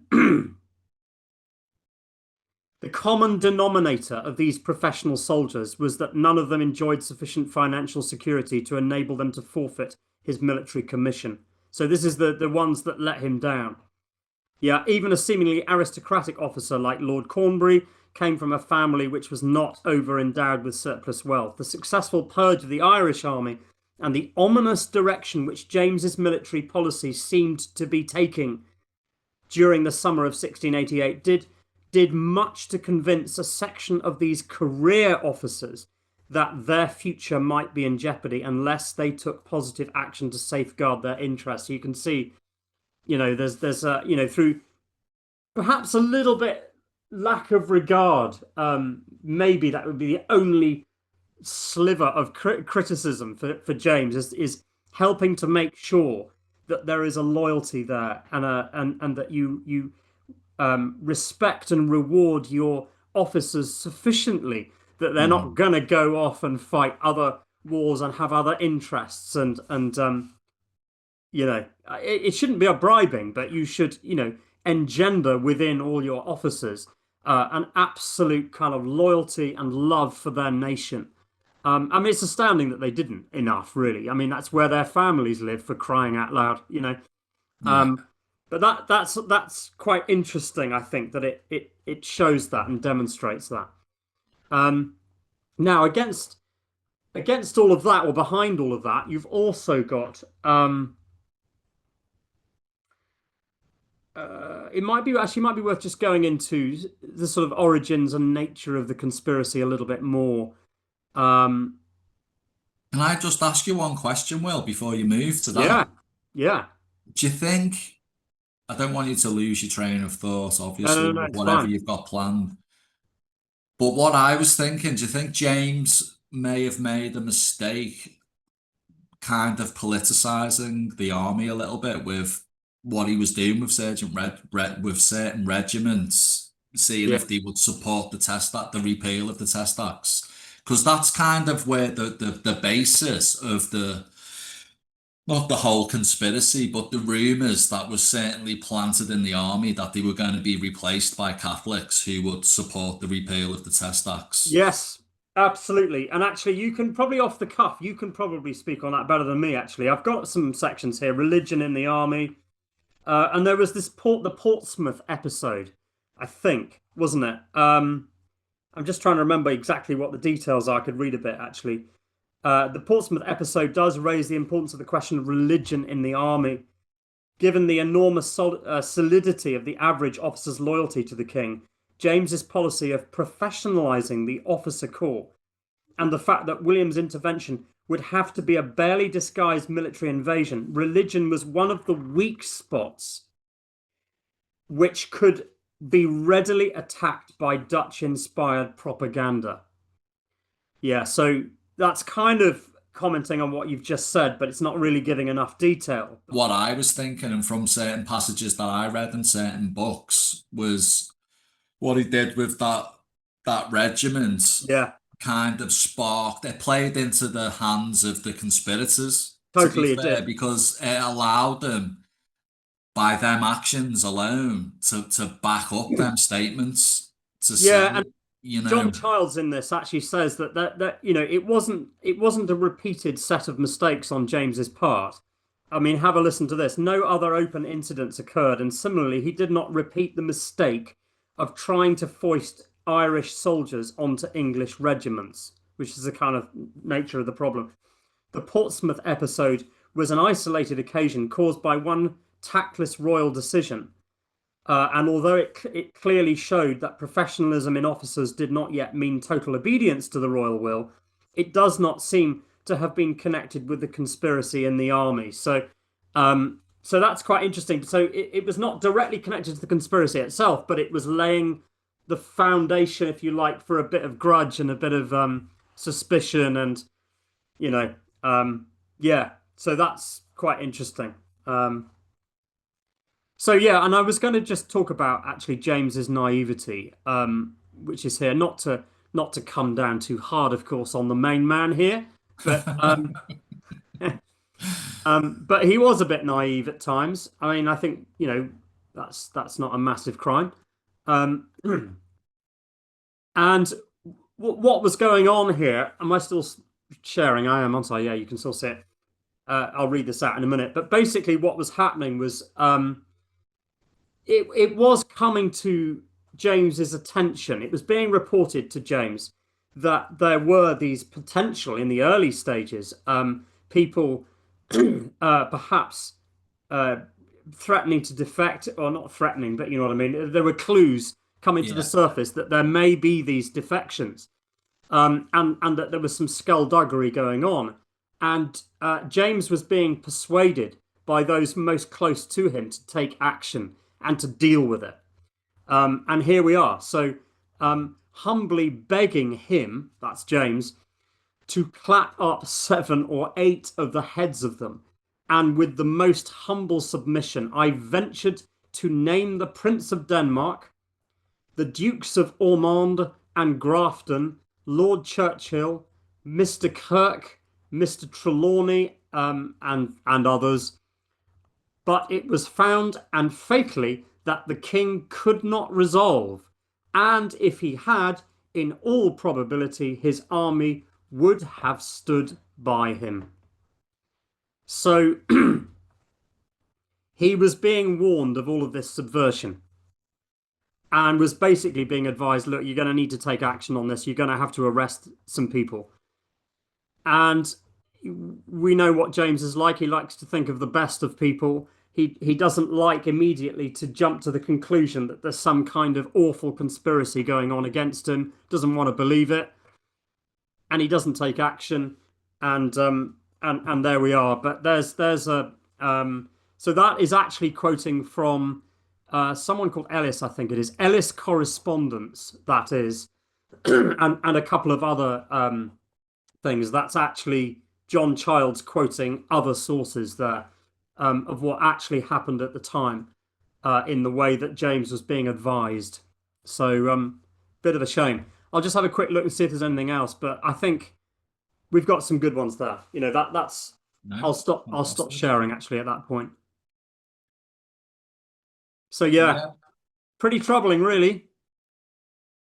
The common denominator of these professional soldiers was that none of them enjoyed sufficient financial security to enable them to forfeit his military commission. So this is the ones that let him down. Yeah, even a seemingly aristocratic officer like Lord Cornbury came from a family which was not over-endowed with surplus wealth. The successful purge of the Irish army and the ominous direction which James's military policy seemed to be taking during the summer of 1688 did much to convince a section of these career officers that their future might be in jeopardy unless they took positive action to safeguard their interests. So you can see, there's through perhaps a little bit lack of regard, maybe that would be the only sliver of criticism for James, is helping to make sure that there is a loyalty there, and that you respect and reward your officers sufficiently, that they're not going to go off and fight other wars and have other interests, and it shouldn't be a bribing, but you should engender within all your officers an absolute kind of loyalty and love for their nation. I mean, it's astounding that they didn't enough, really. I mean, that's where their families live, for crying out loud, Yeah. But that's quite interesting. I think that it shows that and demonstrates that. Now, against all of that, or behind all of that, you've also got it might be worth just going into the sort of origins and nature of the conspiracy a little bit more. Can I just ask you one question, Will, before you move to Yeah, that? yeah. Do you think, I don't want you to lose your train of thought, obviously, No, with it's whatever fine. you've got planned. But what I was thinking, do you think James may have made a mistake kind of politicizing the army a little bit with what he was doing with with certain regiments, seeing Yeah, if they would support the repeal of the Test Acts? Because that's kind of where the basis of the, not the whole conspiracy, but the rumors that was certainly planted in the army that they were going to be replaced by Catholics who would support the repeal of the Test Acts. yes, absolutely. And actually, you can probably, off the cuff, you can probably speak on that better than me. Actually, I've got some sections here: religion in the army, and there was the Portsmouth episode, I think, wasn't it? I'm just trying to remember exactly what the details are. I could read a bit, actually. The Portsmouth episode does raise the importance of the question of religion in the army. Given the enormous solidity of the average officer's loyalty to the king, James's policy of professionalising the officer corps, and the fact that William's intervention would have to be a barely disguised military invasion, religion was one of the weak spots which could be readily attacked by Dutch-inspired propaganda. Yeah, so that's kind of commenting on what you've just said, but it's not really giving enough detail. What I was thinking, and from certain passages that I read in certain books, was what he did with that regiment Yeah, kind of sparked, it played into the hands of the conspirators, to be totally it fair, did. because it allowed them, by them actions alone, to back up them statements, to say, Yeah, and you John know, Childs in this actually says that it wasn't a repeated set of mistakes on James's part. I mean, have a listen to this. No other open incidents occurred, and similarly, he did not repeat the mistake of trying to foist Irish soldiers onto English regiments, which is the kind of nature of the problem. The Portsmouth episode was an isolated occasion caused by one tactless royal decision. And although it clearly showed that professionalism in officers did not yet mean total obedience to the royal will, it does not seem to have been connected with the conspiracy in the army. So that's quite interesting. So it was not directly connected to the conspiracy itself, but it was laying the foundation, if you like, for a bit of grudge and a bit of suspicion, and you know, yeah. So that's quite interesting. So yeah, and I was going to just talk about actually James's naivety, which is here, not to come down too hard, of course, on the main man here, but but he was a bit naive at times. I mean, I think that's not a massive crime. Um, and what was going on here? Am I still sharing? I am, aren't I? Yeah, you can still see it. I'll read this out in a minute. But basically, what was happening was it was coming to James's attention. It was being reported to James that there were these potential, in the early stages, people perhaps threatening to defect, or not threatening, but you know what I mean. There were clues coming to the Yeah. surface that there may be these defections, and that there was some skullduggery going on. And James was being persuaded by those most close to him to take action and to deal with it. And here we are. So humbly begging him, that's James, to clap up 7 or 8 of the heads of them. And with the most humble submission, I ventured to name the Prince of Denmark, the Dukes of Ormond and Grafton, Lord Churchill, Mr. Kirk, Mr. Trelawney, and others. But it was found, and fatally, that the king could not resolve, and if he had, in all probability, his army would have stood by him. So he was being warned of all of this subversion and was basically being advised, look, you're going to need to take action on this. You're going to have to arrest some people. And we know what James is like. He likes to think of the best of people. He doesn't like immediately to jump to the conclusion that there's some kind of awful conspiracy going on against him. Doesn't want to believe it, and he doesn't take action. And there we are. But there's a so that is actually quoting from someone called Ellis, I think it is Ellis Correspondence. That is, and a couple of other things. That's actually John Childs quoting other sources there. Of what actually happened at the time in the way that James was being advised. So bit of a shame. I'll just have a quick look and see if there's anything else, but I think we've got some good ones there. You know, that's No, I'll stop fantastic. sharing actually at that point. So yeah, Yeah. pretty troubling, really.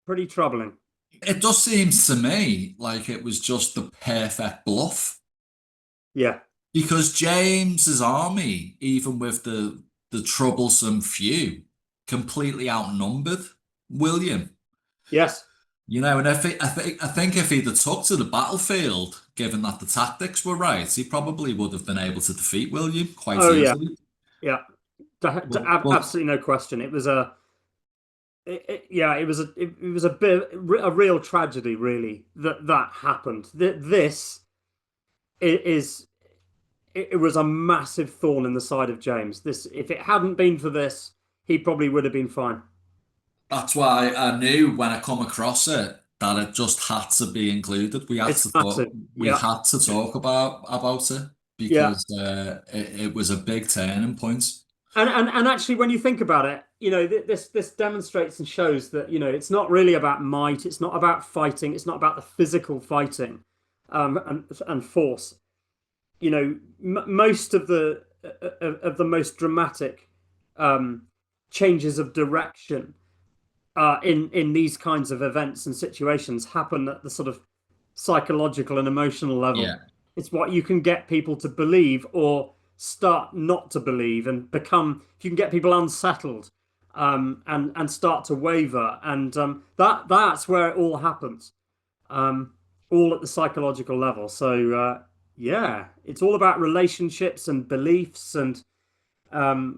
Pretty troubling. It does seem to me like it was just the perfect bluff Yeah. because James's army, even with the troublesome few, completely outnumbered William. Yes. You know, and I think if he'd have took to the battlefield, given that the tactics were right, he probably would have been able to defeat William quite Oh yeah. easily. Yeah. But Absolutely no question. It was a yeah, it was a bit a real tragedy, really, that happened. This is it was a massive thorn in the side of James. This, if it hadn't been for this, he probably would have been fine. that's why I knew when I come across it that it just had to be included. It's massive. We Yeah, had to talk about it yeah. because it was a big turning point. And actually, when you think about it, you know, this demonstrates and shows that, you know, it's not really about might. It's not about fighting. It's not about the physical fighting, and force. You know, most of the most dramatic changes of direction in these kinds of events and situations happen at the sort of psychological and emotional level. Yeah. It's what you can get people to believe or start not to believe, and become, if you can get people unsettled, and start to waver, and that's where it all happens, all at the psychological level. So yeah, it's all about relationships and beliefs, and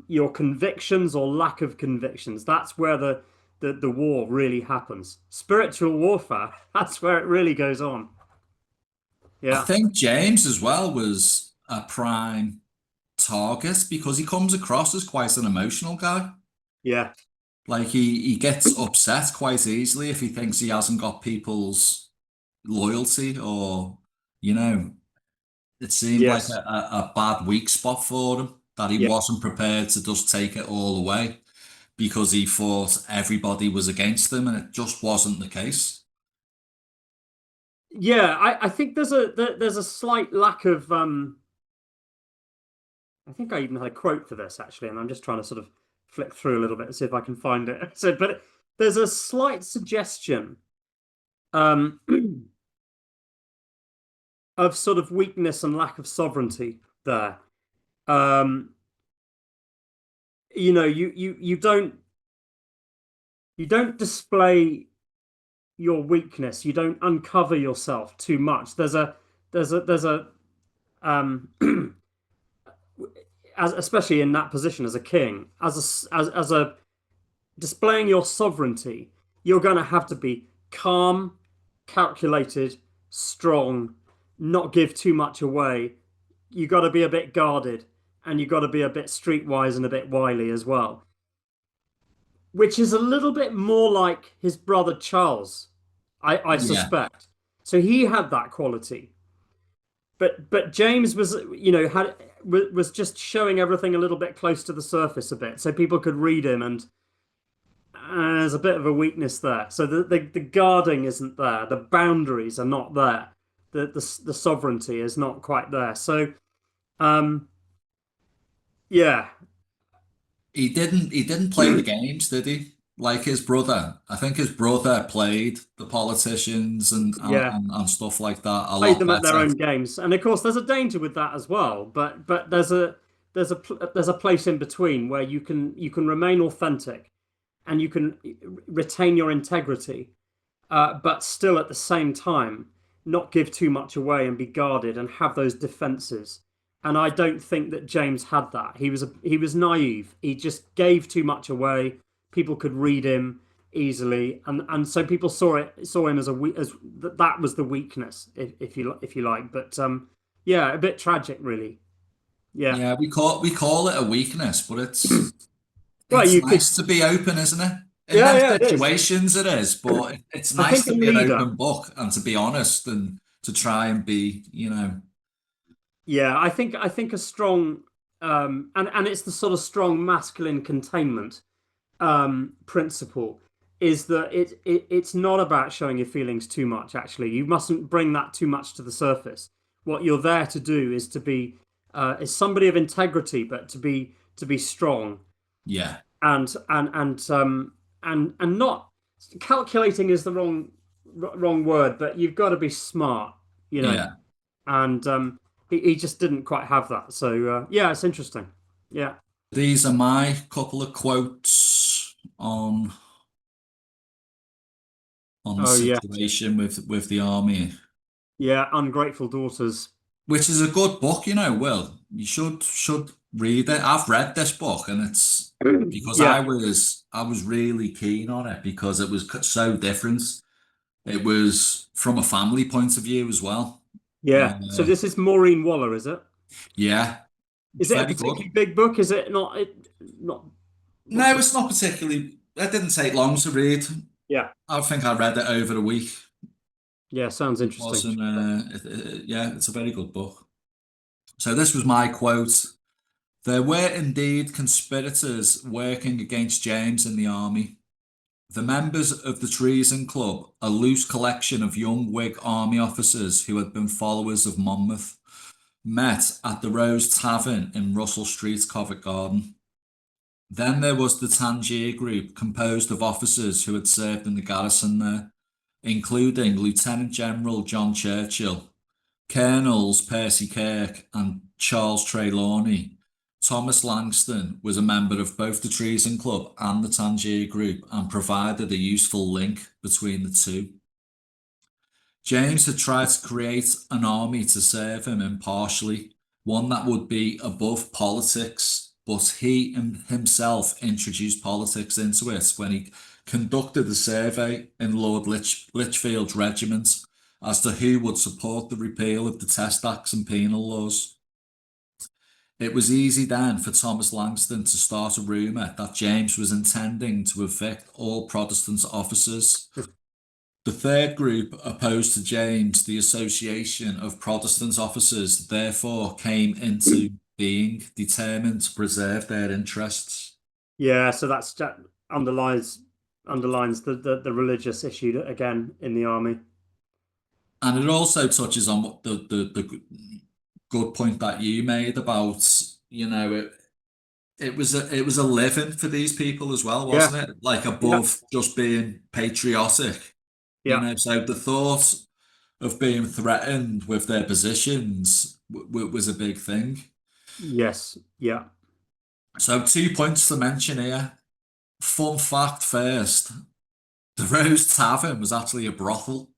your convictions or lack of convictions. That's where the war really happens. Spiritual warfare, that's where it really goes on. I Yeah, think James as well was a prime target because he comes across as quite an emotional guy. yeah, Like he gets upset quite easily if he thinks he hasn't got people's loyalty or, you know, it seemed like yes, a bad weak spot for him that he yeah, wasn't prepared to just take it all away because he thought everybody was against him and it just wasn't the case. yeah. I think there's a slight lack of I think I even had a quote for this actually, and I'm just trying to sort of flick through a little bit and see if I can find it. So, but there's a slight suggestion um, of sort of weakness and lack of sovereignty there. Um, you know, you don't display your weakness. You don't uncover yourself too much. There's a especially in that position as a king, as a displaying your sovereignty, you're going to have to be calm, calculated, strong, not give too much away. You got to be a bit guarded, and you got to be a bit streetwise and a bit wily as well, which is a little bit more like his brother Charles, I Yeah, suspect. So he had that quality, but James was, had was just showing everything a little bit close to the surface a bit, so people could read him, and there's a bit of a weakness there. So the guarding isn't there, the boundaries are not there, the sovereignty is not quite there. So um, yeah, he didn't play the games, did he? Like his brother. I think his brother played the politicians and and, yeah. and, and stuff like that a Played lot them at their better. own games, and of course there's a danger with that as well. But there's a place in between where you can remain authentic and you can retain your integrity, but still at the same time not give too much away and be guarded and have those defenses. And I don't think that James had that. He was naive. He just gave too much away. People could read him easily, and so people saw him as as that was the weakness, if you like. But yeah, a bit tragic, really. Yeah. Yeah, we call it a weakness, but it's Well, it's you could. nice to be open, isn't it? In Yeah, them yeah, it is. situations, it is, but it's I nice think a to be an leader. open book and to be honest and to try and be, Yeah, I think a strong and it's the sort of strong masculine containment principle is that it's not about showing your feelings too much. Actually, you mustn't bring that too much to the surface. What you're there to do is to be is somebody of integrity, but to be strong yeah, and not calculating is the wrong word, but you've got to be smart, you know. yeah. And he just didn't quite have that. So yeah, it's interesting. Yeah. These are my couple of quotes on the Oh yeah. situation with the army, Yeah. Ungrateful daughters. which is a good book, Will. You should read it. I've read this book, and it's because Yeah. I was really keen on it because it was so different. It was from a family point of view as well. Yeah. So Uh, this is Maureen Waller, is it? yeah, it's Is it a very good. particularly big book? Is it not? Not. What's No, the? it's not particularly. It didn't take long to read. Yeah. I think I read it over a week. Yeah. Sounds It interesting. wasn't. Yeah, it's a very good book. So this was my quote. There were indeed conspirators working against James in the army. The members of the Treason Club, a loose collection of young Whig army officers who had been followers of Monmouth, met at the Rose Tavern in Russell Street, Covent Garden. Then there was the Tangier Group, composed of officers who had served in the garrison there, including Lieutenant General John Churchill, Colonels Percy Kirk and Charles Trelawney. Thomas Langston was a member of both the Treason Club and the Tangier Group and provided a useful link between the two. James had tried to create an army to serve him impartially, one that would be above politics, but he himself introduced politics into it when he conducted a survey in Lord Lichfield's regiment as to who would support the repeal of the Test Acts and penal laws. It was easy then for Thomas Langston to start a rumour that James was intending to evict all Protestant officers. The third group opposed to James, the Association of Protestant Officers, therefore came into being, determined to preserve their interests. Yeah. So that underlines the religious issue again in the army. And it also touches on what the good point that you made about, it was a living for these people as well, Yeah. wasn't it? Like Yeah. above just being patriotic, Yeah. So the thought of being threatened with their positions was a big thing. Yes. Yeah. So 2 points to mention here. Fun fact first, the Rose Tavern was actually a brothel.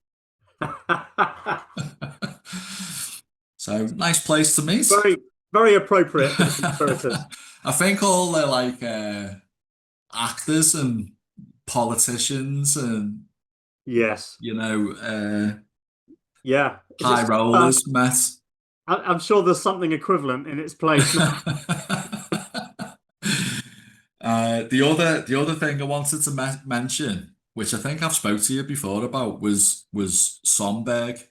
So nice place to meet. Very, very appropriate for the conspirators. I think all the actors and politicians and Yes. uh, Yeah. Is it high still, rollers met. I'm sure there's something equivalent in its place now. The other thing I wanted to mention, which I think I've spoke to you before about, was Sonberg.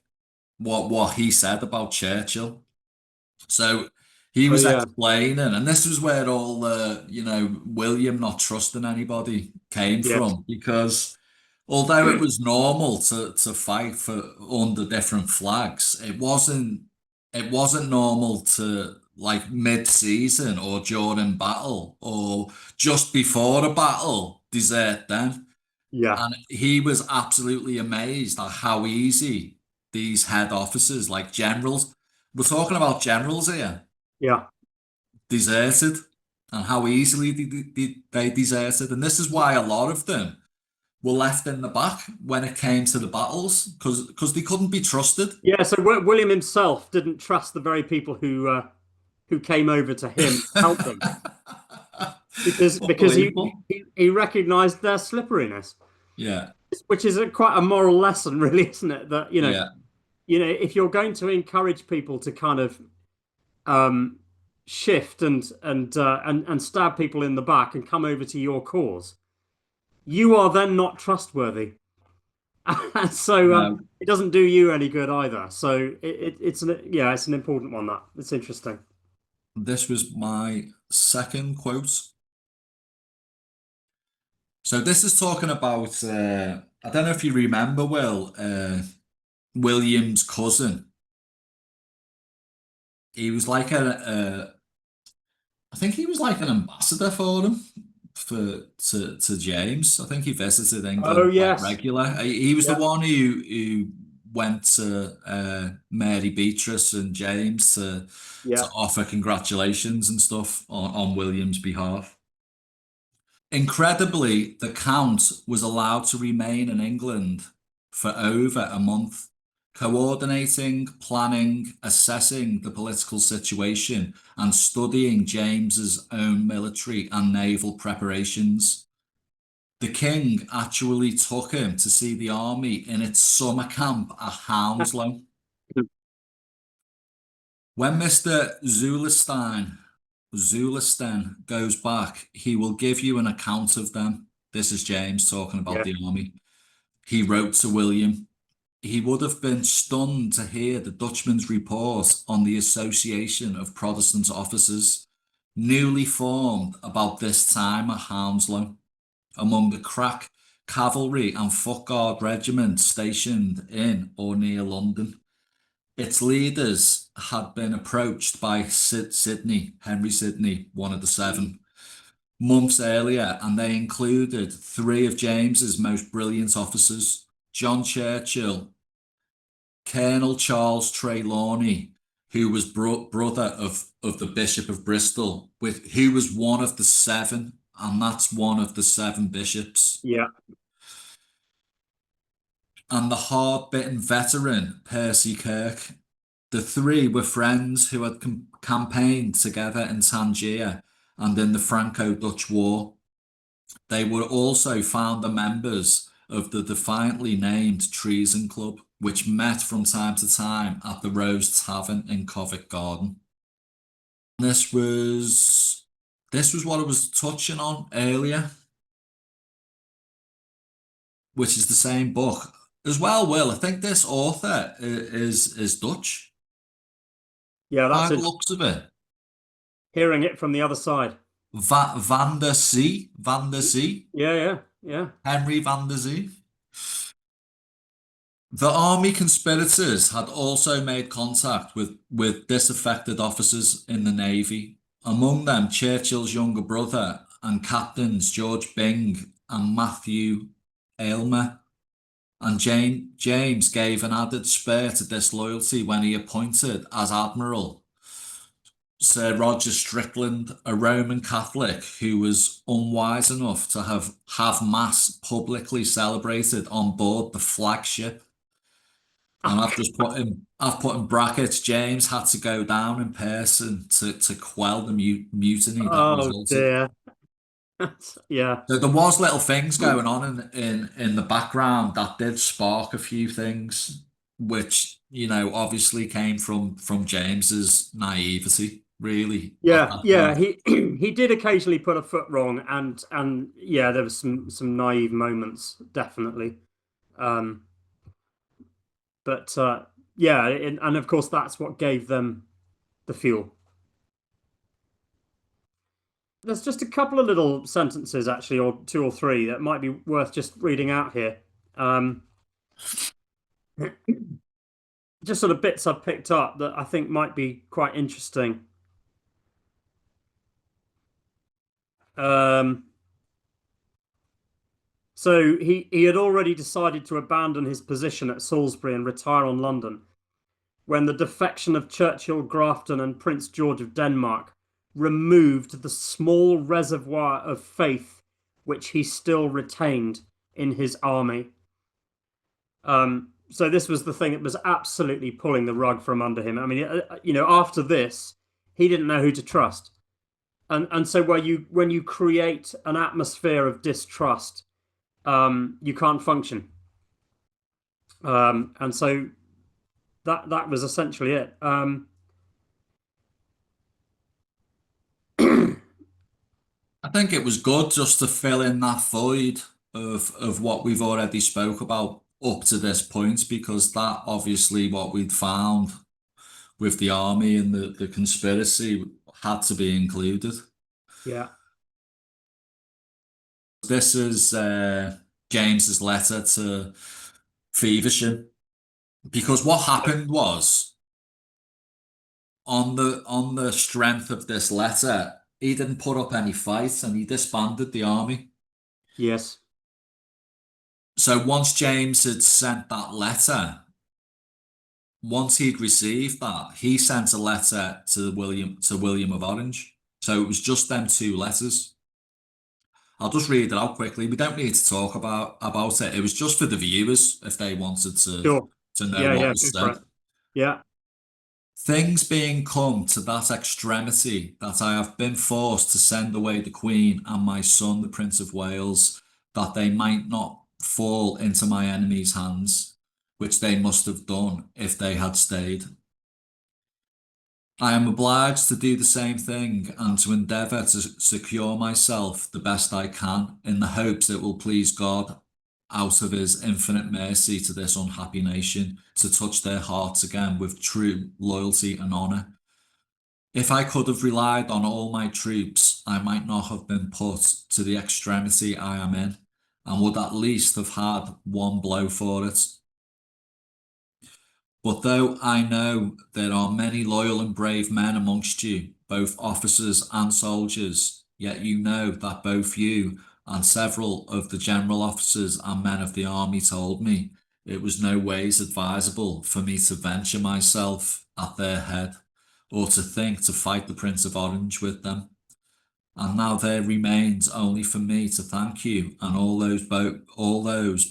What he said about Churchill. So he Oh was yeah. explaining, and this was where all the, William not trusting anybody came Yes. from, because although it was normal to fight for under different flags, it wasn't normal to, like, mid-season or during battle or just before a battle desert then. Yeah. And he was absolutely amazed at how easy these head officers, like generals, we're talking about generals here, Yeah. deserted, and how easily they deserted. And this is why a lot of them were left in the back when it came to the battles, because they couldn't be trusted. Yeah. So William himself didn't trust the very people who came over to him to help them because Unbelievable. he recognized their slipperiness, Yeah, which is quite a moral lesson, really, isn't it? That yeah. if you're going to encourage people to kind of um, shift and stab people in the back and come over to your cause, you are then not trustworthy. And so No, it doesn't do you any good either. So it's an important one. That it's interesting. this was my second quote. So this is talking about, I don't know if you remember, Will, William's cousin. He was like I think he was like an ambassador for him, to James. I think he visited Oh England quite yes, regular. He was the yeah, one who went to Mary Beatrice and James to yeah. offer congratulations and stuff on William's behalf. Incredibly, the Count was allowed to remain in England for over a month, coordinating, planning, assessing the political situation, and studying James's own military and naval preparations. The king actually took him to see the army in its summer camp at Hounslow. When Mr. Zulestein goes back, he will give you an account of them. This is James talking about Yeah. the army. He wrote to William. He would have been stunned to hear the Dutchman's report on the Association of Protestant Officers, newly formed about this time at Hounslow, among the crack cavalry and foot guard regiments stationed in or near London. Its leaders had been approached by Sidney, Henry Sidney, one of the seven, months earlier, and they included three of James's most brilliant officers: John Churchill, Colonel Charles Trelawney, who was brother of the Bishop of Bristol, who was one of the seven, and that's one of the seven bishops, Yeah. and the hard-bitten veteran Percy Kirk. The three were friends who had campaigned together in Tangier and in the Franco-Dutch War. They were also founder members of the defiantly named Treason Club, which met from time to time at the Rose Tavern in Covent Garden. This was what I was touching on earlier, which is the same book as well. Will, I think this author is Dutch Yeah, by that's the it. looks of it. Hearing it from the other side. Van der Zee, Yeah, yeah, yeah. Henry van der Zee. The army conspirators had also made contact with disaffected officers in the navy, among them Churchill's younger brother and captains George Byng and Matthew Aylmer. And James gave an added spur to disloyalty when he appointed as admiral Sir Roger Strickland, a Roman Catholic who was unwise enough to have mass publicly celebrated on board the flagship. And I've put in brackets, James had to go down in person to quell the mutiny that Oh resulted. dear. Yeah. So there was little things going on in the background that did spark a few things, which, obviously came from James's naivety, really, at Yeah, that yeah, point. he he did occasionally put a foot wrong, and yeah, there was some naive moments, definitely. Um, but yeah, and of course that's what gave them the fuel. There's just a couple of little sentences actually, or two or three that might be worth just reading out here. Um, just sort of bits I've picked up that I think might be quite interesting. Um, so he had already decided to abandon his position at Salisbury and retire on London when the defection of Churchill, Grafton, and Prince George of Denmark removed the small reservoir of faith which he still retained in his army. So this was the thing that was absolutely pulling the rug from under him. I mean, after this, he didn't know who to trust, and so when you create an atmosphere of distrust, you can't function. And so that was essentially it. I think it was good just to fill in that void of what we've already spoke about up to this point, because that obviously what we'd found with the army and the conspiracy had to be included. Yeah, This is James's letter to Feversham, because what happened was, on the strength of this letter, he didn't put up any fight and he disbanded the army. yes, So once James had sent that letter, once he'd received that, he sent a letter to William of Orange. So it was just them two letters. I'll just read it out quickly. We don't need to talk about it. It was just for the viewers if they wanted sure. to know Yeah, what yeah, was go for said. it. Yeah, Things being come to that extremity that I have been forced to send away the Queen and my son, the Prince of Wales, that they might not fall into my enemies' hands, which they must have done if they had stayed. I am obliged to do the same thing and to endeavour to secure myself the best I can, in the hopes it will please God, out of his infinite mercy to this unhappy nation, to touch their hearts again with true loyalty and honour. If I could have relied on all my troops, I might not have been put to the extremity I am in, and would at least have had one blow for it. But though I know there are many loyal and brave men amongst you, both officers and soldiers, yet you know that both you and several of the general officers and men of the army told me it was no ways advisable for me to venture myself at their head, or to think to fight the Prince of Orange with them. And now there remains only for me to thank you and all those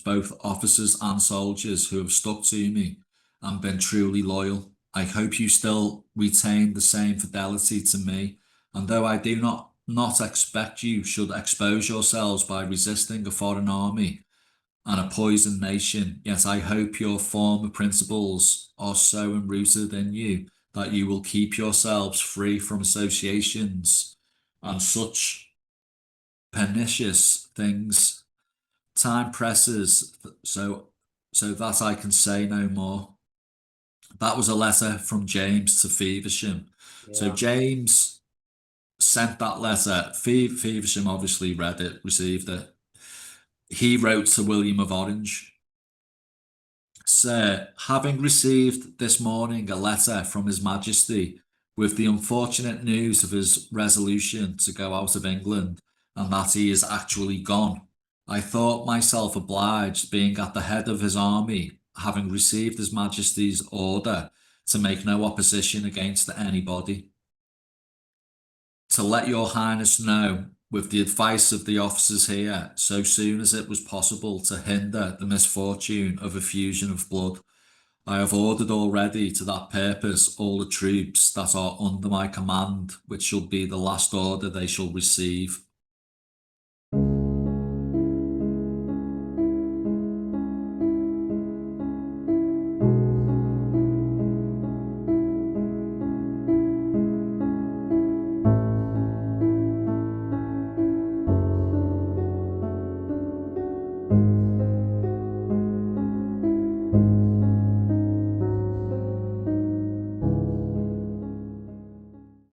both officers and soldiers who have stuck to me and been truly loyal. I hope you still retain the same fidelity to me, and though I do not expect you should expose yourselves by resisting a foreign army and a poisoned nation, yet I hope your former principles are so enrooted in you that you will keep yourselves free from associations and such pernicious things. Time presses, so that I can say no more. That was a letter from James to Feversham. So yeah, James sent that letter. Feversham obviously read it, received it. He wrote to William of Orange. Sir, having received this morning a letter from His Majesty with the unfortunate news of his resolution to go out of England, and that he is actually gone, I thought myself obliged, being at the head of his army, having received His Majesty's order to make no opposition against anybody, to let your Highness know, with the advice of the officers here, so soon as it was possible, to hinder the misfortune of effusion of blood, I have ordered already to that purpose all the troops that are under my command, which shall be the last order they shall receive.